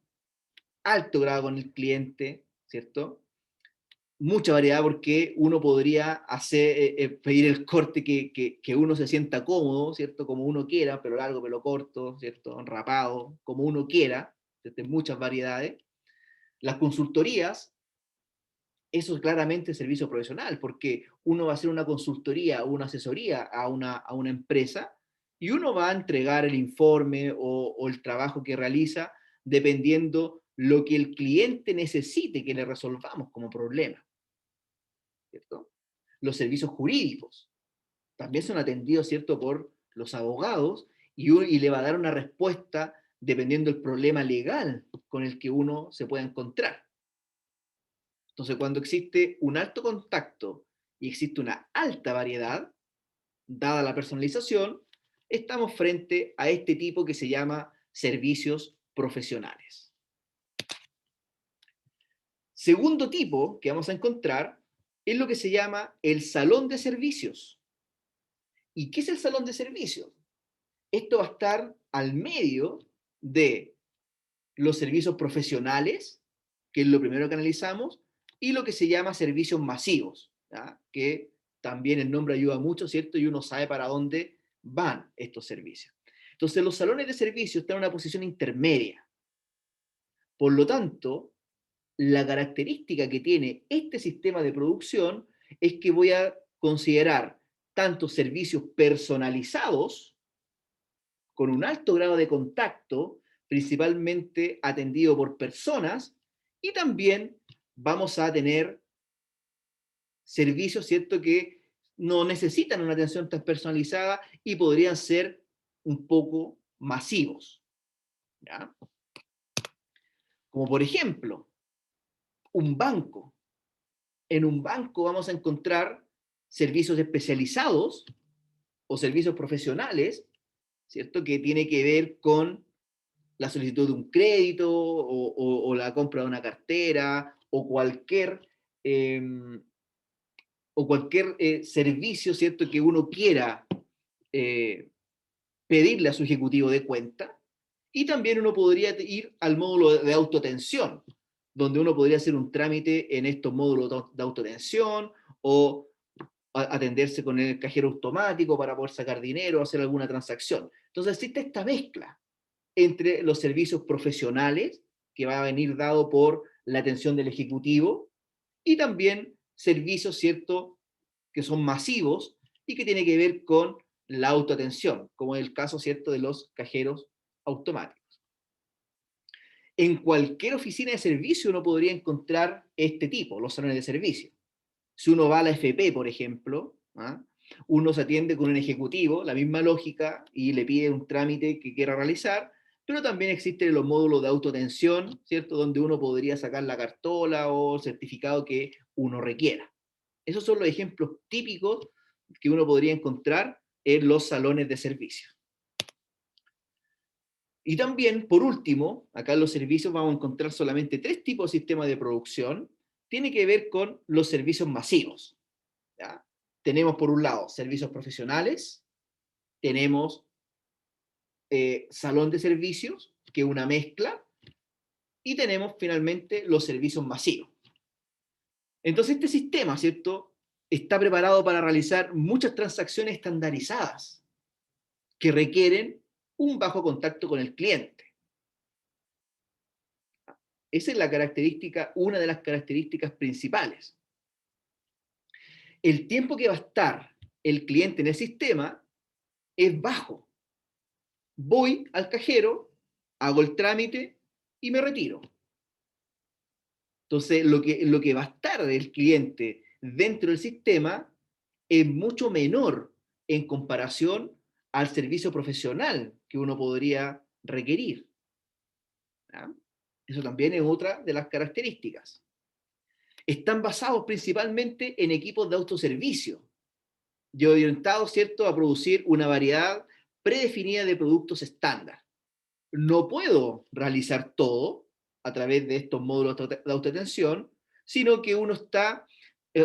alto grado con el cliente, ¿cierto? Mucha variedad porque uno podría pedir el corte que uno se sienta cómodo, ¿cierto? Como uno quiera, pelo largo, pelo corto, ¿cierto? Rapado, como uno quiera, ¿cierto? Muchas variedades. Las consultorías, eso es claramente servicio profesional, porque uno va a hacer una consultoría o una asesoría a una empresa y uno va a entregar el informe o el trabajo que realiza dependiendo lo que el cliente necesite que le resolvamos como problema, ¿cierto? Los servicios jurídicos también son atendidos, ¿cierto?, por los abogados y le va a dar una respuesta dependiendo del problema legal con el que uno se pueda encontrar. Entonces, cuando existe un alto contacto y existe una alta variedad, dada la personalización, estamos frente a este tipo que se llama servicios profesionales. Segundo tipo que vamos a encontrar es lo que se llama el salón de servicios. ¿Y qué es el salón de servicios? Esto va a estar al medio de los servicios profesionales, que es lo primero que analizamos, y lo que se llama servicios masivos, ¿ya? Que también el nombre ayuda mucho, ¿cierto? Y uno sabe para dónde van estos servicios. Entonces, los salones de servicios están en una posición intermedia. Por lo tanto, la característica que tiene este sistema de producción es que voy a considerar tanto servicios personalizados, con un alto grado de contacto, principalmente atendido por personas, y también vamos a tener servicios, ¿cierto?, que no necesitan una atención tan personalizada y podrían ser un poco masivos, ¿ya? Como por ejemplo, un banco. En un banco vamos a encontrar servicios especializados o servicios profesionales, ¿cierto?, que tiene que ver con la solicitud de un crédito o la compra de una cartera eh, o cualquier servicio, ¿cierto?, que uno quiera eh, pedirle a su ejecutivo de cuenta. Y también uno podría ir al módulo de autoatención, donde uno podría hacer un trámite en estos módulos de autoatención o atenderse con el cajero automático para poder sacar dinero o hacer alguna transacción. Entonces existe esta mezcla entre los servicios profesionales, que va a venir dado por la atención del ejecutivo, y también servicios, ¿cierto?, que son masivos y que tiene que ver con la autoatención, como es el caso, ¿cierto?, de los cajeros automáticos. En cualquier oficina de servicio uno podría encontrar este tipo, los salones de servicio. Si uno va a la FP, por ejemplo, ¿ah?, uno se atiende con un ejecutivo, la misma lógica, y le pide un trámite que quiera realizar, pero también existen los módulos de autoatención, ¿cierto?, donde uno podría sacar la cartola o el certificado que uno requiera. Esos son los ejemplos típicos que uno podría encontrar en los salones de servicio. Y también, por último, acá en los servicios vamos a encontrar solamente 3 tipos de sistemas de producción. Tiene que ver con los servicios masivos, ¿ya? Tenemos por un lado servicios profesionales, tenemos salón de servicios, que es una mezcla, y tenemos finalmente los servicios masivos. Entonces este sistema, ¿cierto?, está preparado para realizar muchas transacciones estandarizadas que requieren un bajo contacto con el cliente. Esa es la característica, una de las características principales. El tiempo que va a estar el cliente en el sistema es bajo. Voy al cajero, hago el trámite y me retiro. Entonces, lo que va a estar el cliente dentro del sistema es mucho menor en comparación al servicio profesional que uno podría requerir, ¿ya? Eso también es otra de las características. Están basados principalmente en equipos de autoservicio y orientados, ¿cierto?, a producir una variedad predefinida de productos estándar. No puedo realizar todo a través de estos módulos de autoatención, sino que uno está,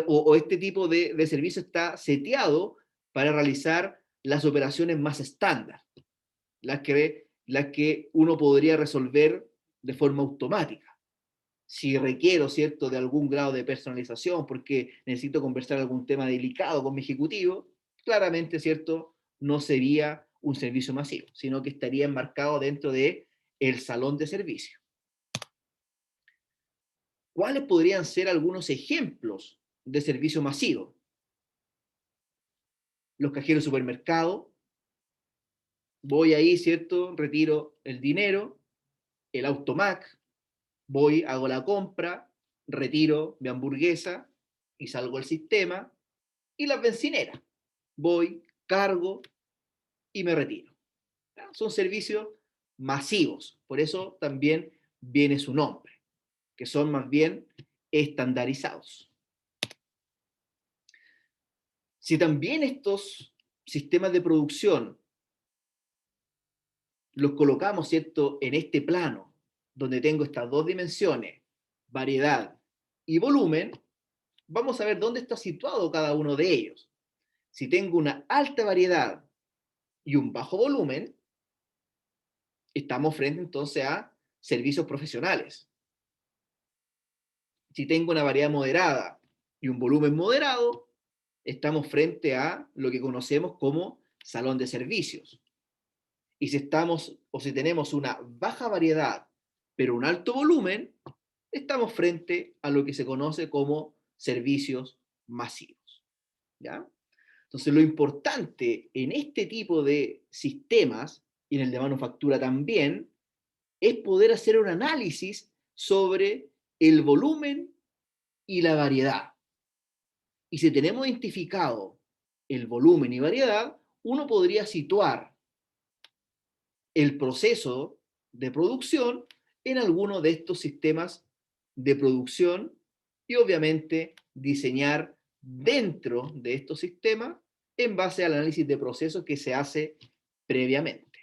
o este tipo de servicio está seteado para realizar las operaciones más estándar, las que uno podría resolver de forma automática. Si requiero, ¿cierto?, de algún grado de personalización porque necesito conversar algún tema delicado con mi ejecutivo, claramente, ¿cierto?, no sería un servicio masivo, sino que estaría enmarcado dentro de el salón de servicio. ¿Cuáles podrían ser algunos ejemplos de servicio masivo? Los cajeros de supermercado, voy ahí, ¿cierto?, retiro el dinero, el automac, voy, hago la compra, retiro mi hamburguesa y salgo al sistema, y las bencineras, voy, cargo y me retiro. ¿Ya? Son servicios masivos, por eso también viene su nombre, que son más bien estandarizados. Si también estos sistemas de producción los colocamos, ¿cierto?, en este plano, donde tengo estas dos dimensiones, variedad y volumen, vamos a ver dónde está situado cada uno de ellos. Si tengo una alta variedad y un bajo volumen, estamos frente entonces a servicios profesionales. Si tengo una variedad moderada y un volumen moderado, estamos frente a lo que conocemos como salón de servicios. Y si estamos o si tenemos una baja variedad pero un alto volumen, estamos frente a lo que se conoce como servicios masivos. ¿Ya? Entonces, lo importante en este tipo de sistemas, y en el de manufactura también, es poder hacer un análisis sobre el volumen y la variedad. Y si tenemos identificado el volumen y variedad, uno podría situar el proceso de producción en alguno de estos sistemas de producción y obviamente diseñar dentro de estos sistemas en base al análisis de procesos que se hace previamente.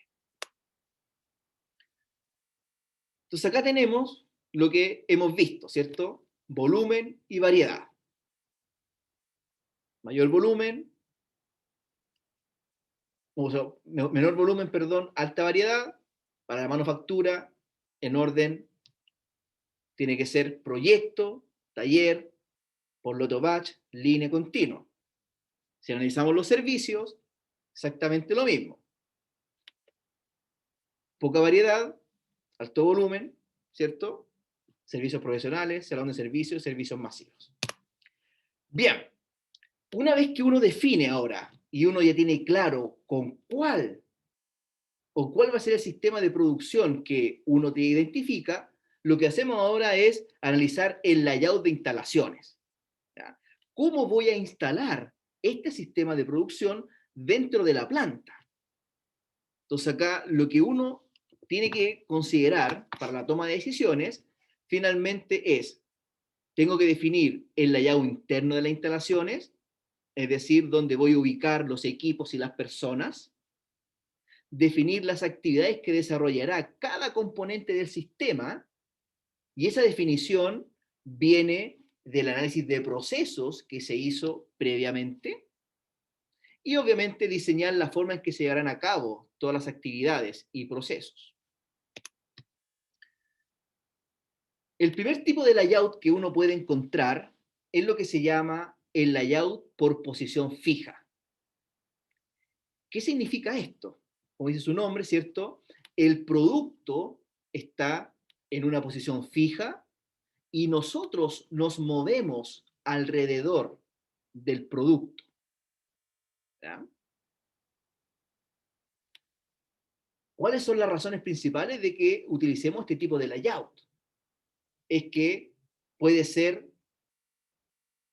Entonces acá tenemos lo que hemos visto, ¿cierto? Volumen y variedad. Mayor volumen, o sea, menor volumen, perdón, alta variedad. Para la manufactura, en orden, tiene que ser proyecto, taller, por loto batch, línea continua. Si analizamos los servicios, exactamente lo mismo. Poca variedad, alto volumen, ¿cierto? Servicios profesionales, salón de servicios, servicios masivos. Bien, una vez que uno define ahora y uno ya tiene claro con cuál va a ser el sistema de producción que uno te identifica, lo que hacemos ahora es analizar el layout de instalaciones. ¿Ya? ¿Cómo voy a instalar este sistema de producción dentro de la planta? Entonces acá lo que uno tiene que considerar para la toma de decisiones finalmente es, tengo que definir el layout interno de las instalaciones, es decir, dónde voy a ubicar los equipos y las personas, definir las actividades que desarrollará cada componente del sistema, y esa definición viene del análisis de procesos que se hizo previamente, y obviamente diseñar la forma en que se llevarán a cabo todas las actividades y procesos. El primer tipo de layout que uno puede encontrar es lo que se llama el layout por posición fija. ¿Qué significa esto? Como dice su nombre, ¿cierto? El producto está en una posición fija y nosotros nos movemos alrededor del producto. ¿Ya? ¿Cuáles son las razones principales de que utilicemos este tipo de layout? Es que puede ser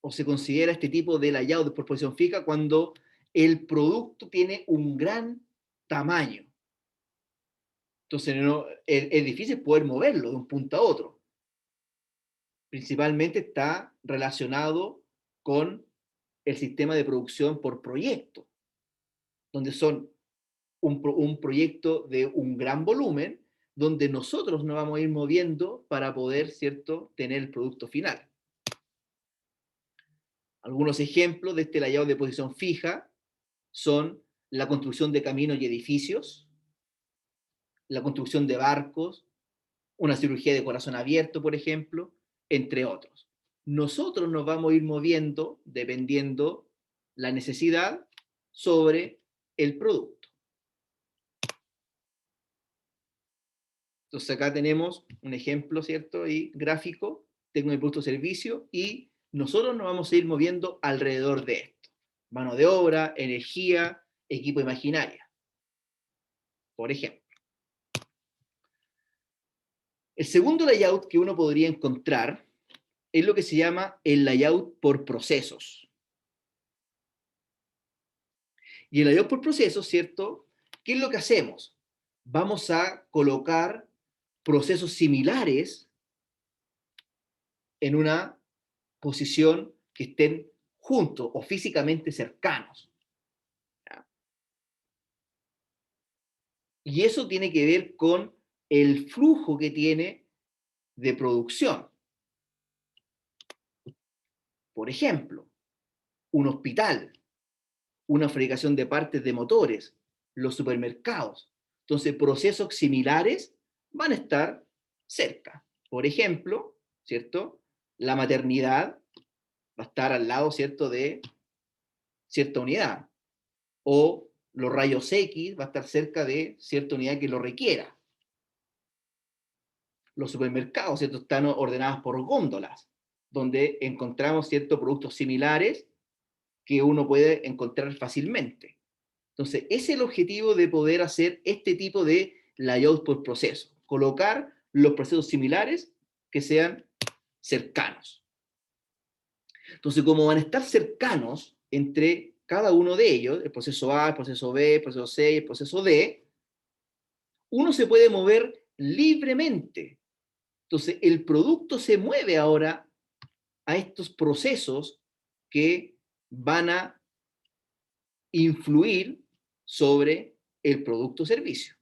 o se considera este tipo de layout por posición fija cuando el producto tiene un gran tamaño. Entonces es difícil poder moverlo de un punto a otro. Principalmente está relacionado con el sistema de producción por proyecto, donde son un proyecto de un gran volumen, donde nosotros nos vamos a ir moviendo para poder, ¿cierto?, tener el producto final. Algunos ejemplos de este layout de posición fija son la construcción de caminos y edificios, la construcción de barcos, una cirugía de corazón abierto, por ejemplo, entre otros. Nosotros nos vamos a ir moviendo dependiendo la necesidad sobre el producto. Entonces acá tenemos un ejemplo, ¿cierto? Y gráfico, tengo el producto servicio y nosotros nos vamos a ir moviendo alrededor de esto. Mano de obra, energía, equipo y maquinaria, por ejemplo. El segundo layout que uno podría encontrar es lo que se llama el layout por procesos. Y el layout por procesos, ¿cierto? ¿Qué es lo que hacemos? Vamos a colocar procesos similares en una posición que estén juntos o físicamente cercanos. ¿Ya? Y eso tiene que ver con el flujo que tiene de producción. Por ejemplo, un hospital, una fabricación de partes de motores, los supermercados. Entonces, procesos similares van a estar cerca. Por ejemplo, ¿cierto? La maternidad va a estar al lado, ¿cierto?, de cierta unidad. O los rayos X va a estar cerca de cierta unidad que lo requiera. Los supermercados, ¿cierto?, están ordenados por góndolas, donde encontramos ciertos productos similares que uno puede encontrar fácilmente. Entonces, ese es el objetivo de poder hacer este tipo de layout por proceso, colocar los procesos similares que sean cercanos. Entonces, como van a estar cercanos entre cada uno de ellos, el proceso A, el proceso B, el proceso C y el proceso D, uno se puede mover libremente. Entonces, el producto se mueve ahora a estos procesos que van a influir sobre el producto o servicio.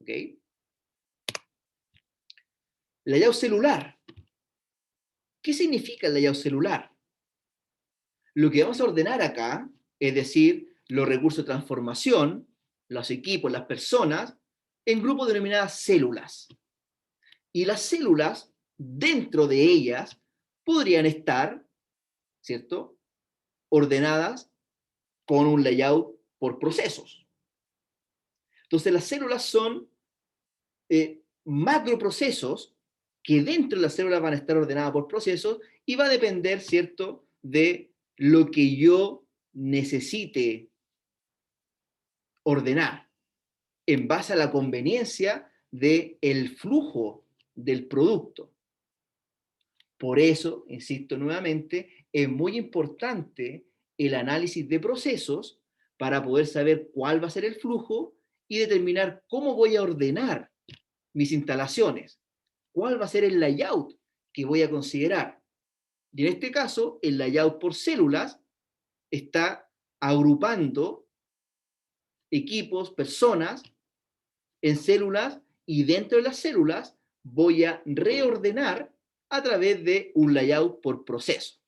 ¿Ok? Layout celular. ¿Qué significa el layout celular? Lo que vamos a ordenar acá, es decir, los recursos de transformación, los equipos, las personas, en grupos denominadas células. Y las células, dentro de ellas, podrían estar, ¿cierto?, ordenadas con un layout por procesos. Entonces, las células son macroprocesos que dentro de las células van a estar ordenadas por procesos y va a depender, ¿cierto?, de lo que yo necesite ordenar en base a la conveniencia del flujo del producto. Por eso, insisto nuevamente, es muy importante el análisis de procesos para poder saber cuál va a ser el flujo y determinar cómo voy a ordenar mis instalaciones, cuál va a ser el layout que voy a considerar. Y en este caso, el layout por células está agrupando equipos, personas en células y dentro de las células voy a reordenar a través de un layout por proceso,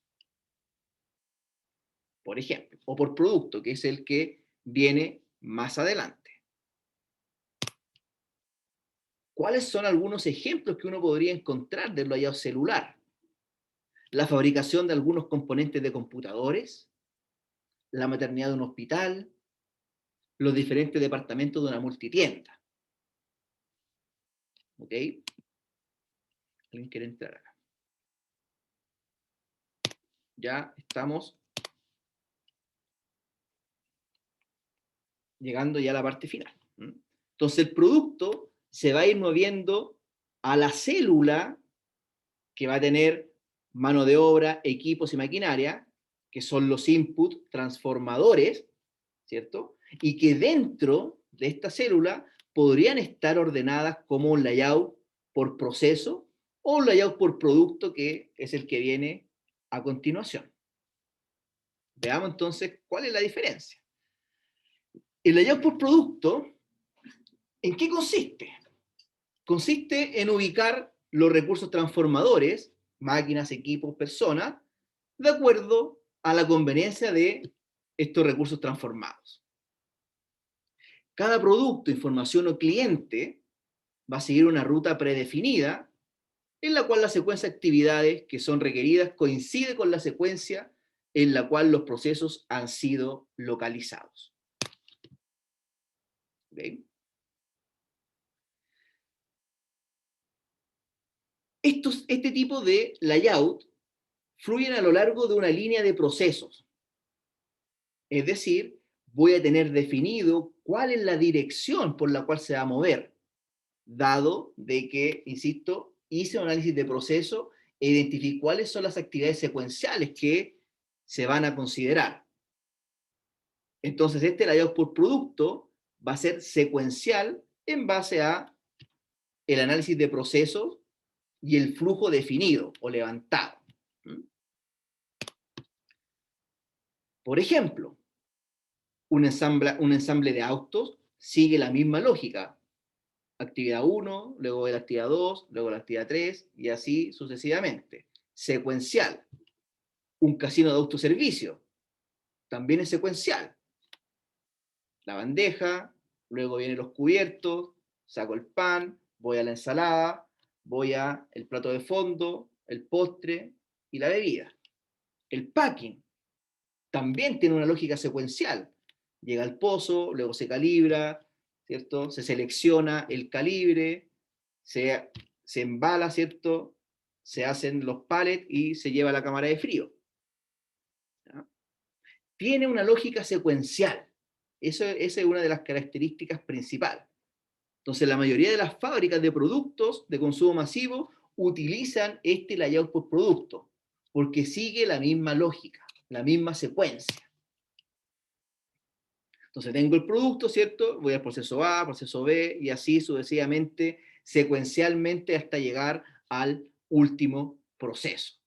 por ejemplo, o por producto, que es el que viene más adelante. ¿Cuáles son algunos ejemplos que uno podría encontrar del layout celular? La fabricación de algunos componentes de computadores, la maternidad de un hospital, los diferentes departamentos de una multitienda. ¿Ok? ¿Alguien quiere entrar acá? Ya estamos llegando ya a la parte final. Entonces el producto se va a ir moviendo a la célula que va a tener mano de obra, equipos y maquinaria, que son los inputs transformadores, ¿cierto? Y que dentro de esta célula podrían estar ordenadas como un layout por proceso o un layout por producto, que es el que viene a continuación. Veamos entonces cuál es la diferencia. El layout por producto, ¿en qué consiste? Consiste en ubicar los recursos transformadores, máquinas, equipos, personas, de acuerdo a la conveniencia de estos recursos transformados. Cada producto, información o cliente va a seguir una ruta predefinida en la cual la secuencia de actividades que son requeridas coincide con la secuencia en la cual los procesos han sido localizados. ¿Okay? Este tipo de layout fluyen a lo largo de una línea de procesos. Es decir, voy a tener definido cuál es la dirección por la cual se va a mover, dado de que, insisto, hice un análisis de proceso e identifiqué cuáles son las actividades secuenciales que se van a considerar. Entonces, este layout por producto va a ser secuencial en base a el análisis de procesos y el flujo definido o levantado. Por ejemplo, un ensamble de autos sigue la misma lógica. Actividad 1, luego la actividad 2, luego la actividad 3, y así sucesivamente. Secuencial. Un casino de autoservicio también es secuencial. La bandeja, luego vienen los cubiertos, saco el pan, voy a la ensalada, voy al plato de fondo, el postre y la bebida. El packing también tiene una lógica secuencial. Llega al pozo, luego se calibra, ¿cierto? Se selecciona el calibre, se embala, ¿cierto? Se hacen los pallets y se lleva a la cámara de frío. ¿Ya? Tiene una lógica secuencial. Esa es una de las características principales. Entonces, la mayoría de las fábricas de productos de consumo masivo utilizan este layout por producto, porque sigue la misma lógica, la misma secuencia. Entonces, tengo el producto, ¿cierto? Voy al proceso A, proceso B, y así sucesivamente, secuencialmente, hasta llegar al último proceso.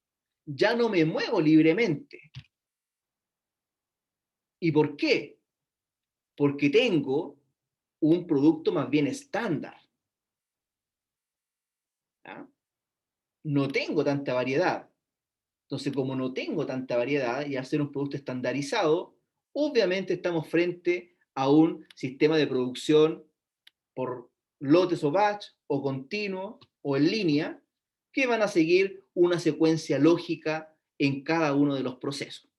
Ya no me muevo libremente. ¿Y por qué? Porque tengo un producto más bien estándar. ¿Ya? No tengo tanta variedad. Entonces, como no tengo tanta variedad y al ser un producto estandarizado, obviamente estamos frente a un sistema de producción por lotes o batch, o continuo, o en línea, que van a seguir una secuencia lógica en cada uno de los procesos.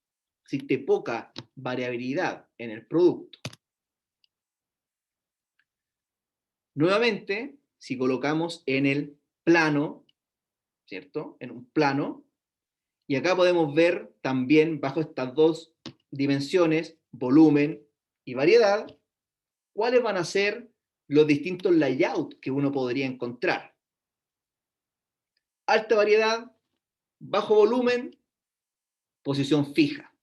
Existe poca variabilidad en el producto. Nuevamente, si colocamos en el plano, ¿cierto? En un plano, y acá podemos ver también bajo estas dos dimensiones, volumen y variedad, cuáles van a ser los distintos layouts que uno podría encontrar. Alta variedad, bajo volumen, posición fija.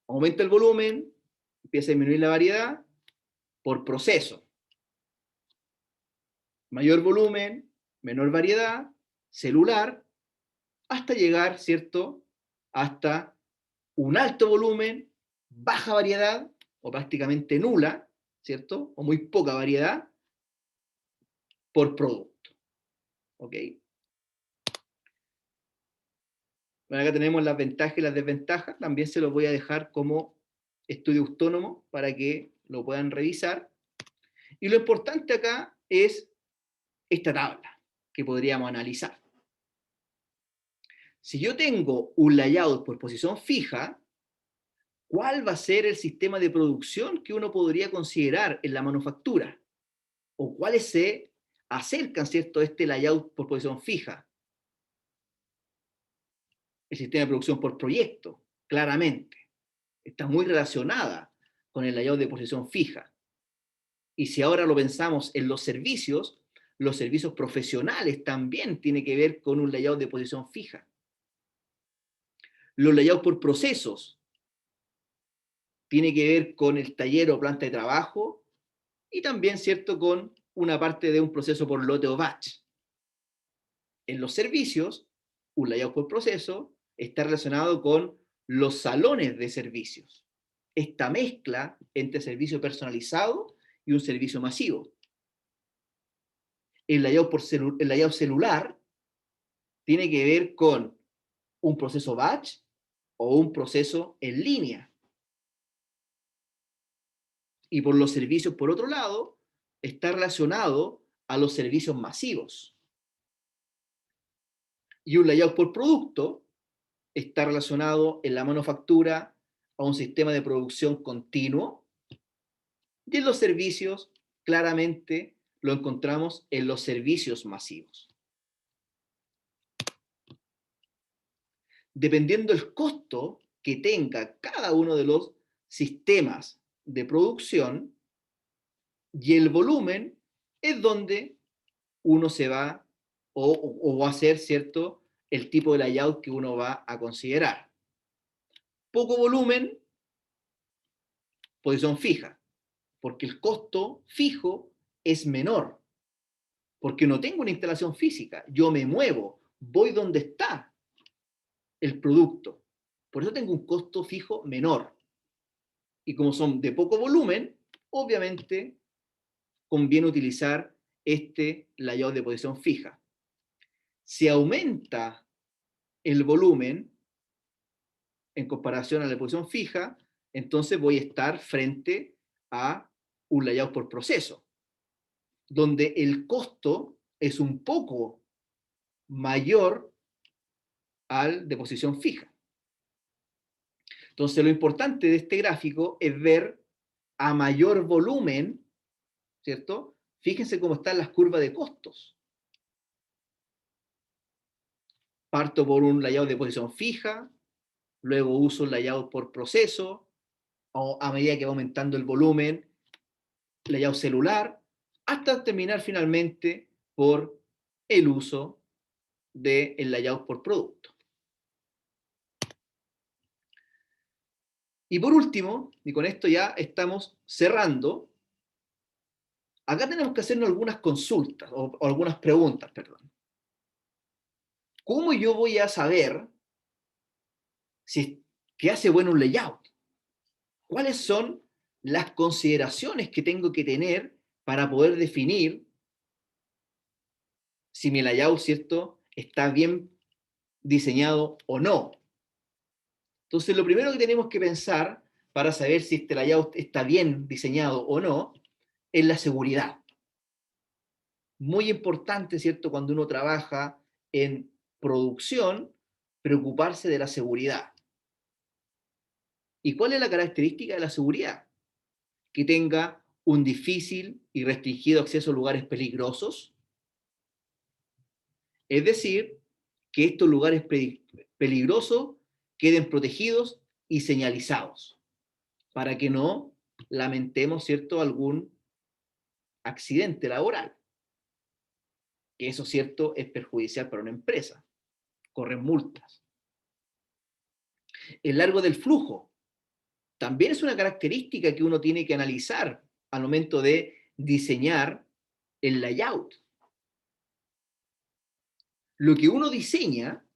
Aumenta el volumen, empieza a disminuir la variedad por proceso. Mayor volumen, menor variedad, celular, hasta llegar, ¿cierto? Hasta un alto volumen, baja variedad, o prácticamente nula, ¿cierto? O muy poca variedad por producto. ¿Ok? Bueno, acá tenemos las ventajas y las desventajas. También se los voy a dejar como estudio autónomo para que lo puedan revisar. Y lo importante acá es esta tabla que podríamos analizar. Si yo tengo un layout por posición fija, ¿cuál va a ser el sistema de producción que uno podría considerar en la manufactura? ¿O cuáles se acercan, ¿cierto?, a este layout por posición fija? El sistema de producción por proyecto, claramente. Está muy relacionada con el layout de posición fija. Y si ahora lo pensamos en los servicios profesionales también tienen que ver con un layout de posición fija. Los layouts por procesos tiene que ver con el taller o planta de trabajo y también, ¿cierto?, con una parte de un proceso por lote o batch. En los servicios, un layout por proceso está relacionado con los salones de servicios. Esta mezcla entre servicio personalizado y un servicio masivo. El layout celular tiene que ver con un proceso batch o un proceso en línea. Y por los servicios, por otro lado, está relacionado a los servicios masivos. Y un layout por producto está relacionado en la manufactura a un sistema de producción continuo. Y en los servicios, claramente, lo encontramos en los servicios masivos. Dependiendo del costo que tenga cada uno de los sistemas de producción y el volumen, es donde uno se va o va a ser, ¿cierto?, el tipo de layout que uno va a considerar. Poco volumen, posición fija, porque el costo fijo es menor, porque no tengo una instalación física, yo me muevo, voy donde está el producto, por eso tengo un costo fijo menor. Y como son de poco volumen, obviamente conviene utilizar este layout de posición fija. Si aumenta el volumen en comparación a la posición fija, entonces voy a estar frente a un layout por proceso, donde el costo es un poco mayor al de posición fija. Entonces, lo importante de este gráfico es ver a mayor volumen, ¿cierto? Fíjense cómo están las curvas de costos. Parto por un layout de posición fija, luego uso un layout por proceso, o a medida que va aumentando el volumen, layout celular, hasta terminar finalmente por el uso del layout por producto. Y por último, y con esto ya estamos cerrando, acá tenemos que hacernos algunas consultas o algunas preguntas, perdón. ¿Cómo yo voy a saber si que hace bueno un layout? ¿Cuáles son las consideraciones que tengo que tener para poder definir si mi layout, ¿cierto?, está bien diseñado o no? Entonces, lo primero que tenemos que pensar para saber si este layout está bien diseñado o no es la seguridad. Muy importante, ¿cierto?, cuando uno trabaja en producción, preocuparse de la seguridad. ¿Y cuál es la característica de la seguridad? Que tenga un difícil y restringido acceso a lugares peligrosos. Es decir, que estos lugares peligrosos queden protegidos y señalizados para que no lamentemos, ¿cierto?, algún accidente laboral. Que eso, ¿cierto?, es perjudicial para una empresa. Corren multas. El largo del flujo también es una característica que uno tiene que analizar al momento de diseñar el layout. Lo que uno diseña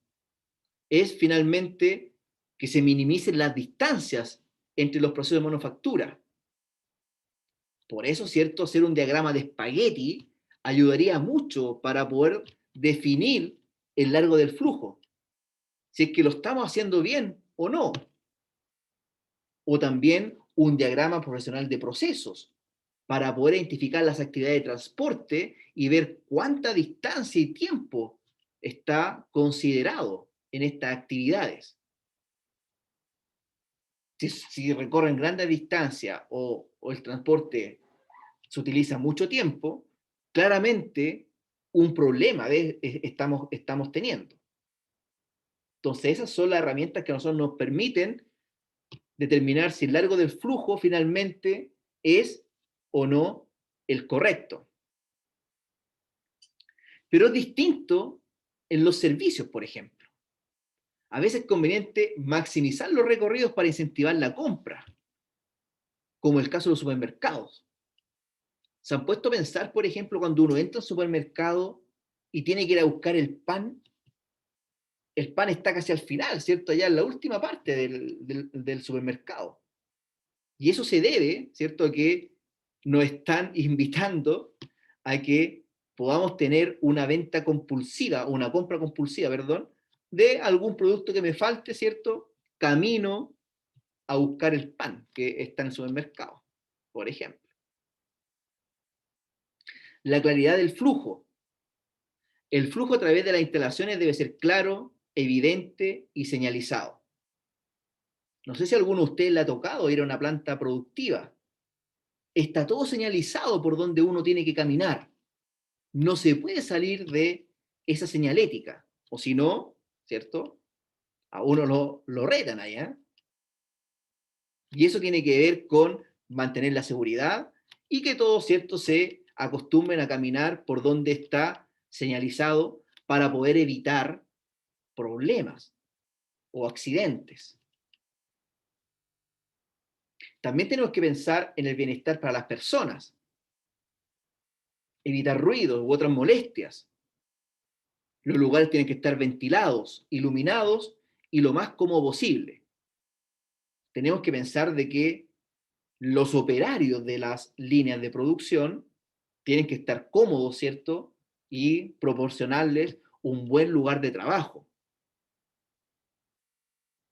es finalmente que se minimicen las distancias entre los procesos de manufactura. Por eso, ¿cierto?, hacer un diagrama de espagueti ayudaría mucho para poder definir el largo del flujo, si es que lo estamos haciendo bien o no. O también un diagrama profesional de procesos para poder identificar las actividades de transporte y ver cuánta distancia y tiempo está considerado en estas actividades. Si recorren grandes distancias o el transporte se utiliza mucho tiempo, claramente un problema estamos teniendo. Entonces, esas son las herramientas que a nosotros nos permiten determinar si el largo del flujo finalmente es o no el correcto. Pero es distinto en los servicios, por ejemplo. A veces es conveniente maximizar los recorridos para incentivar la compra, como el caso de los supermercados. ¿Se han puesto a pensar, por ejemplo, cuando uno entra al supermercado y tiene que ir a buscar el pan está casi al final, ¿cierto? Allá en la última parte del supermercado. Y eso se debe, ¿cierto?, a que nos están invitando a que podamos tener una venta compulsiva, una compra compulsiva, perdón, de algún producto que me falte, ¿cierto?, camino a buscar el pan que está en el supermercado, por ejemplo. La claridad del flujo. El flujo a través de las instalaciones debe ser claro, evidente y señalizado. No sé si a alguno de ustedes le ha tocado ir a una planta productiva. Está todo señalizado por donde uno tiene que caminar. No se puede salir de esa señalética, o si no, ¿cierto?, a uno lo retan allá. Y eso tiene que ver con mantener la seguridad y que todos, ¿cierto?, se acostumbren a caminar por donde está señalizado para poder evitar problemas o accidentes. También tenemos que pensar en el bienestar para las personas, evitar ruidos u otras molestias. Los lugares tienen que estar ventilados, iluminados y lo más cómodo posible. Tenemos que pensar de que los operarios de las líneas de producción tienen que estar cómodos, ¿cierto? Y proporcionarles un buen lugar de trabajo.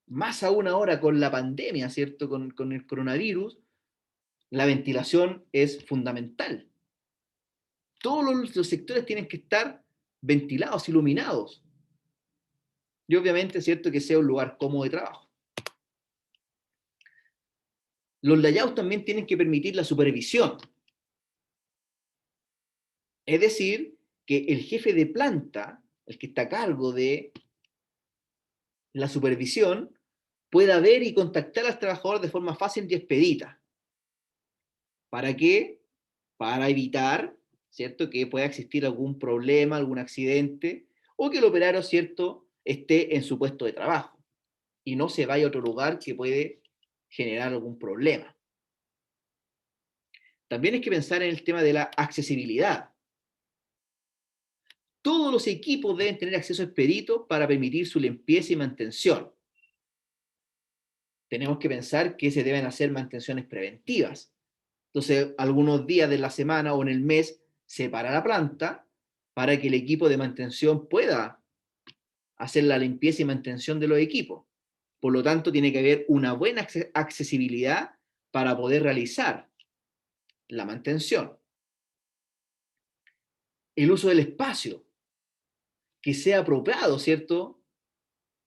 Más aún ahora con la pandemia, ¿cierto? Con el coronavirus, la ventilación es fundamental. Todos los sectores tienen que estar ventilados, iluminados. Y obviamente, ¿cierto? Que sea un lugar cómodo de trabajo. Los layouts también tienen que permitir la supervisión. Es decir, que el jefe de planta, el que está a cargo de la supervisión, pueda ver y contactar al trabajador de forma fácil y expedita. ¿Para qué? Para evitar, ¿cierto?, que pueda existir algún problema, algún accidente, o que el operario, ¿cierto?, esté en su puesto de trabajo y no se vaya a otro lugar que puede generar algún problema. También hay que pensar en el tema de la accesibilidad. Todos los equipos deben tener acceso expedito para permitir su limpieza y mantención. Tenemos que pensar que se deben hacer mantenciones preventivas. Entonces, algunos días de la semana o en el mes se para la planta para que el equipo de mantención pueda hacer la limpieza y mantención de los equipos. Por lo tanto, tiene que haber una buena accesibilidad para poder realizar la mantención. El uso del espacio, que sea apropiado, ¿cierto?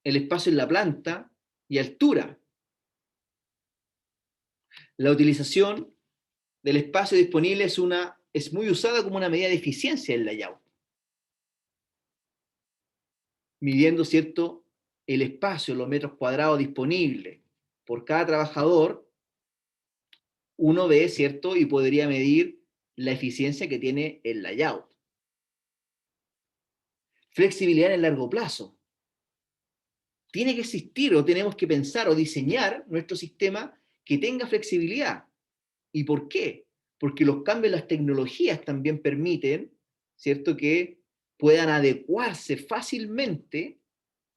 El espacio en la planta y altura. La utilización del espacio disponible es muy usada como una medida de eficiencia en layout. Midiendo, ¿cierto?, el espacio, los metros cuadrados disponibles por cada trabajador, uno ve, ¿cierto?, y podría medir la eficiencia que tiene el layout. Flexibilidad en el largo plazo. Tiene que existir o tenemos que pensar o diseñar nuestro sistema que tenga flexibilidad. ¿Y por qué? Porque los cambios en las tecnologías también permiten, ¿cierto?, que puedan adecuarse fácilmente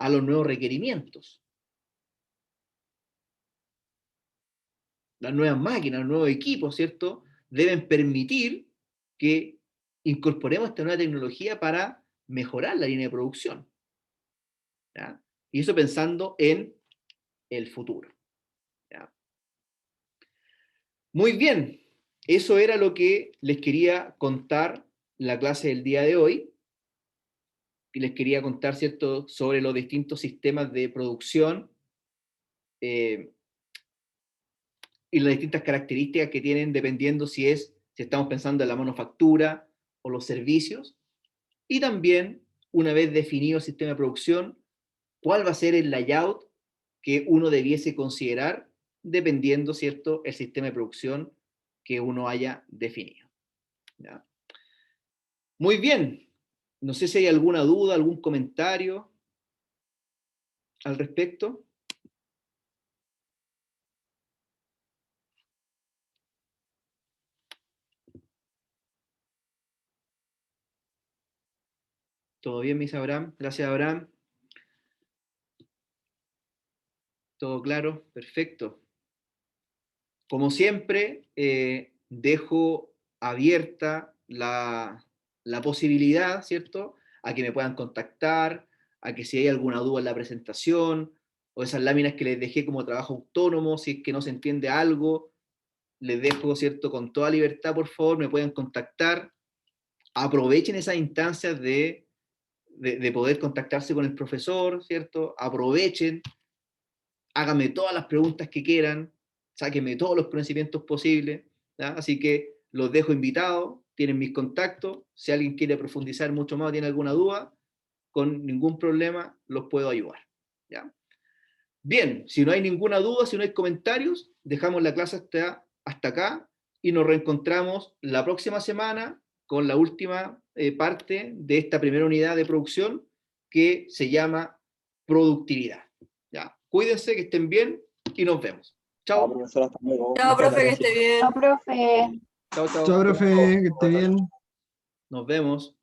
a los nuevos requerimientos. Las nuevas máquinas, los nuevos equipos, ¿cierto?, deben permitir que incorporemos esta nueva tecnología para mejorar la línea de producción. ¿Ya? Y eso pensando en el futuro. ¿Ya? Muy bien, eso era lo que les quería contar la clase del día de hoy. Y les quería contar, ¿cierto?, sobre los distintos sistemas de producción y las distintas características que tienen dependiendo si estamos pensando en la manufactura o los servicios. Y también, una vez definido el sistema de producción, cuál va a ser el layout que uno debiese considerar dependiendo, ¿cierto?, el sistema de producción que uno haya definido. ¿Ya? Muy bien. No sé si hay alguna duda, algún comentario al respecto. ¿Todo bien, Miss Abraham? Gracias, Abraham. ¿Todo claro? Perfecto. Como siempre, dejo abierta la posibilidad, ¿cierto?, a que me puedan contactar, a que si hay alguna duda en la presentación, o esas láminas que les dejé como trabajo autónomo, si es que no se entiende algo, les dejo, ¿cierto?, con toda libertad, por favor, me pueden contactar. Aprovechen esas instancias de poder contactarse con el profesor, ¿cierto? Aprovechen, háganme todas las preguntas que quieran, sáquenme todos los conocimientos posibles, ¿ya? Así que los dejo invitados, tienen mis contactos, si alguien quiere profundizar mucho más o tiene alguna duda, con ningún problema los puedo ayudar, ¿ya? Bien, si no hay ninguna duda, si no hay comentarios, dejamos la clase hasta acá y nos reencontramos la próxima semana con la última parte de esta primera unidad de producción que se llama productividad. ¿Ya? Cuídense, que estén bien y nos vemos. Chao. Profesor, hasta luego. Chao, Muchas profe, que gracias. esté bien. Chao, profe. Chao, chao. Chao, profe, que esté bien. Nos vemos.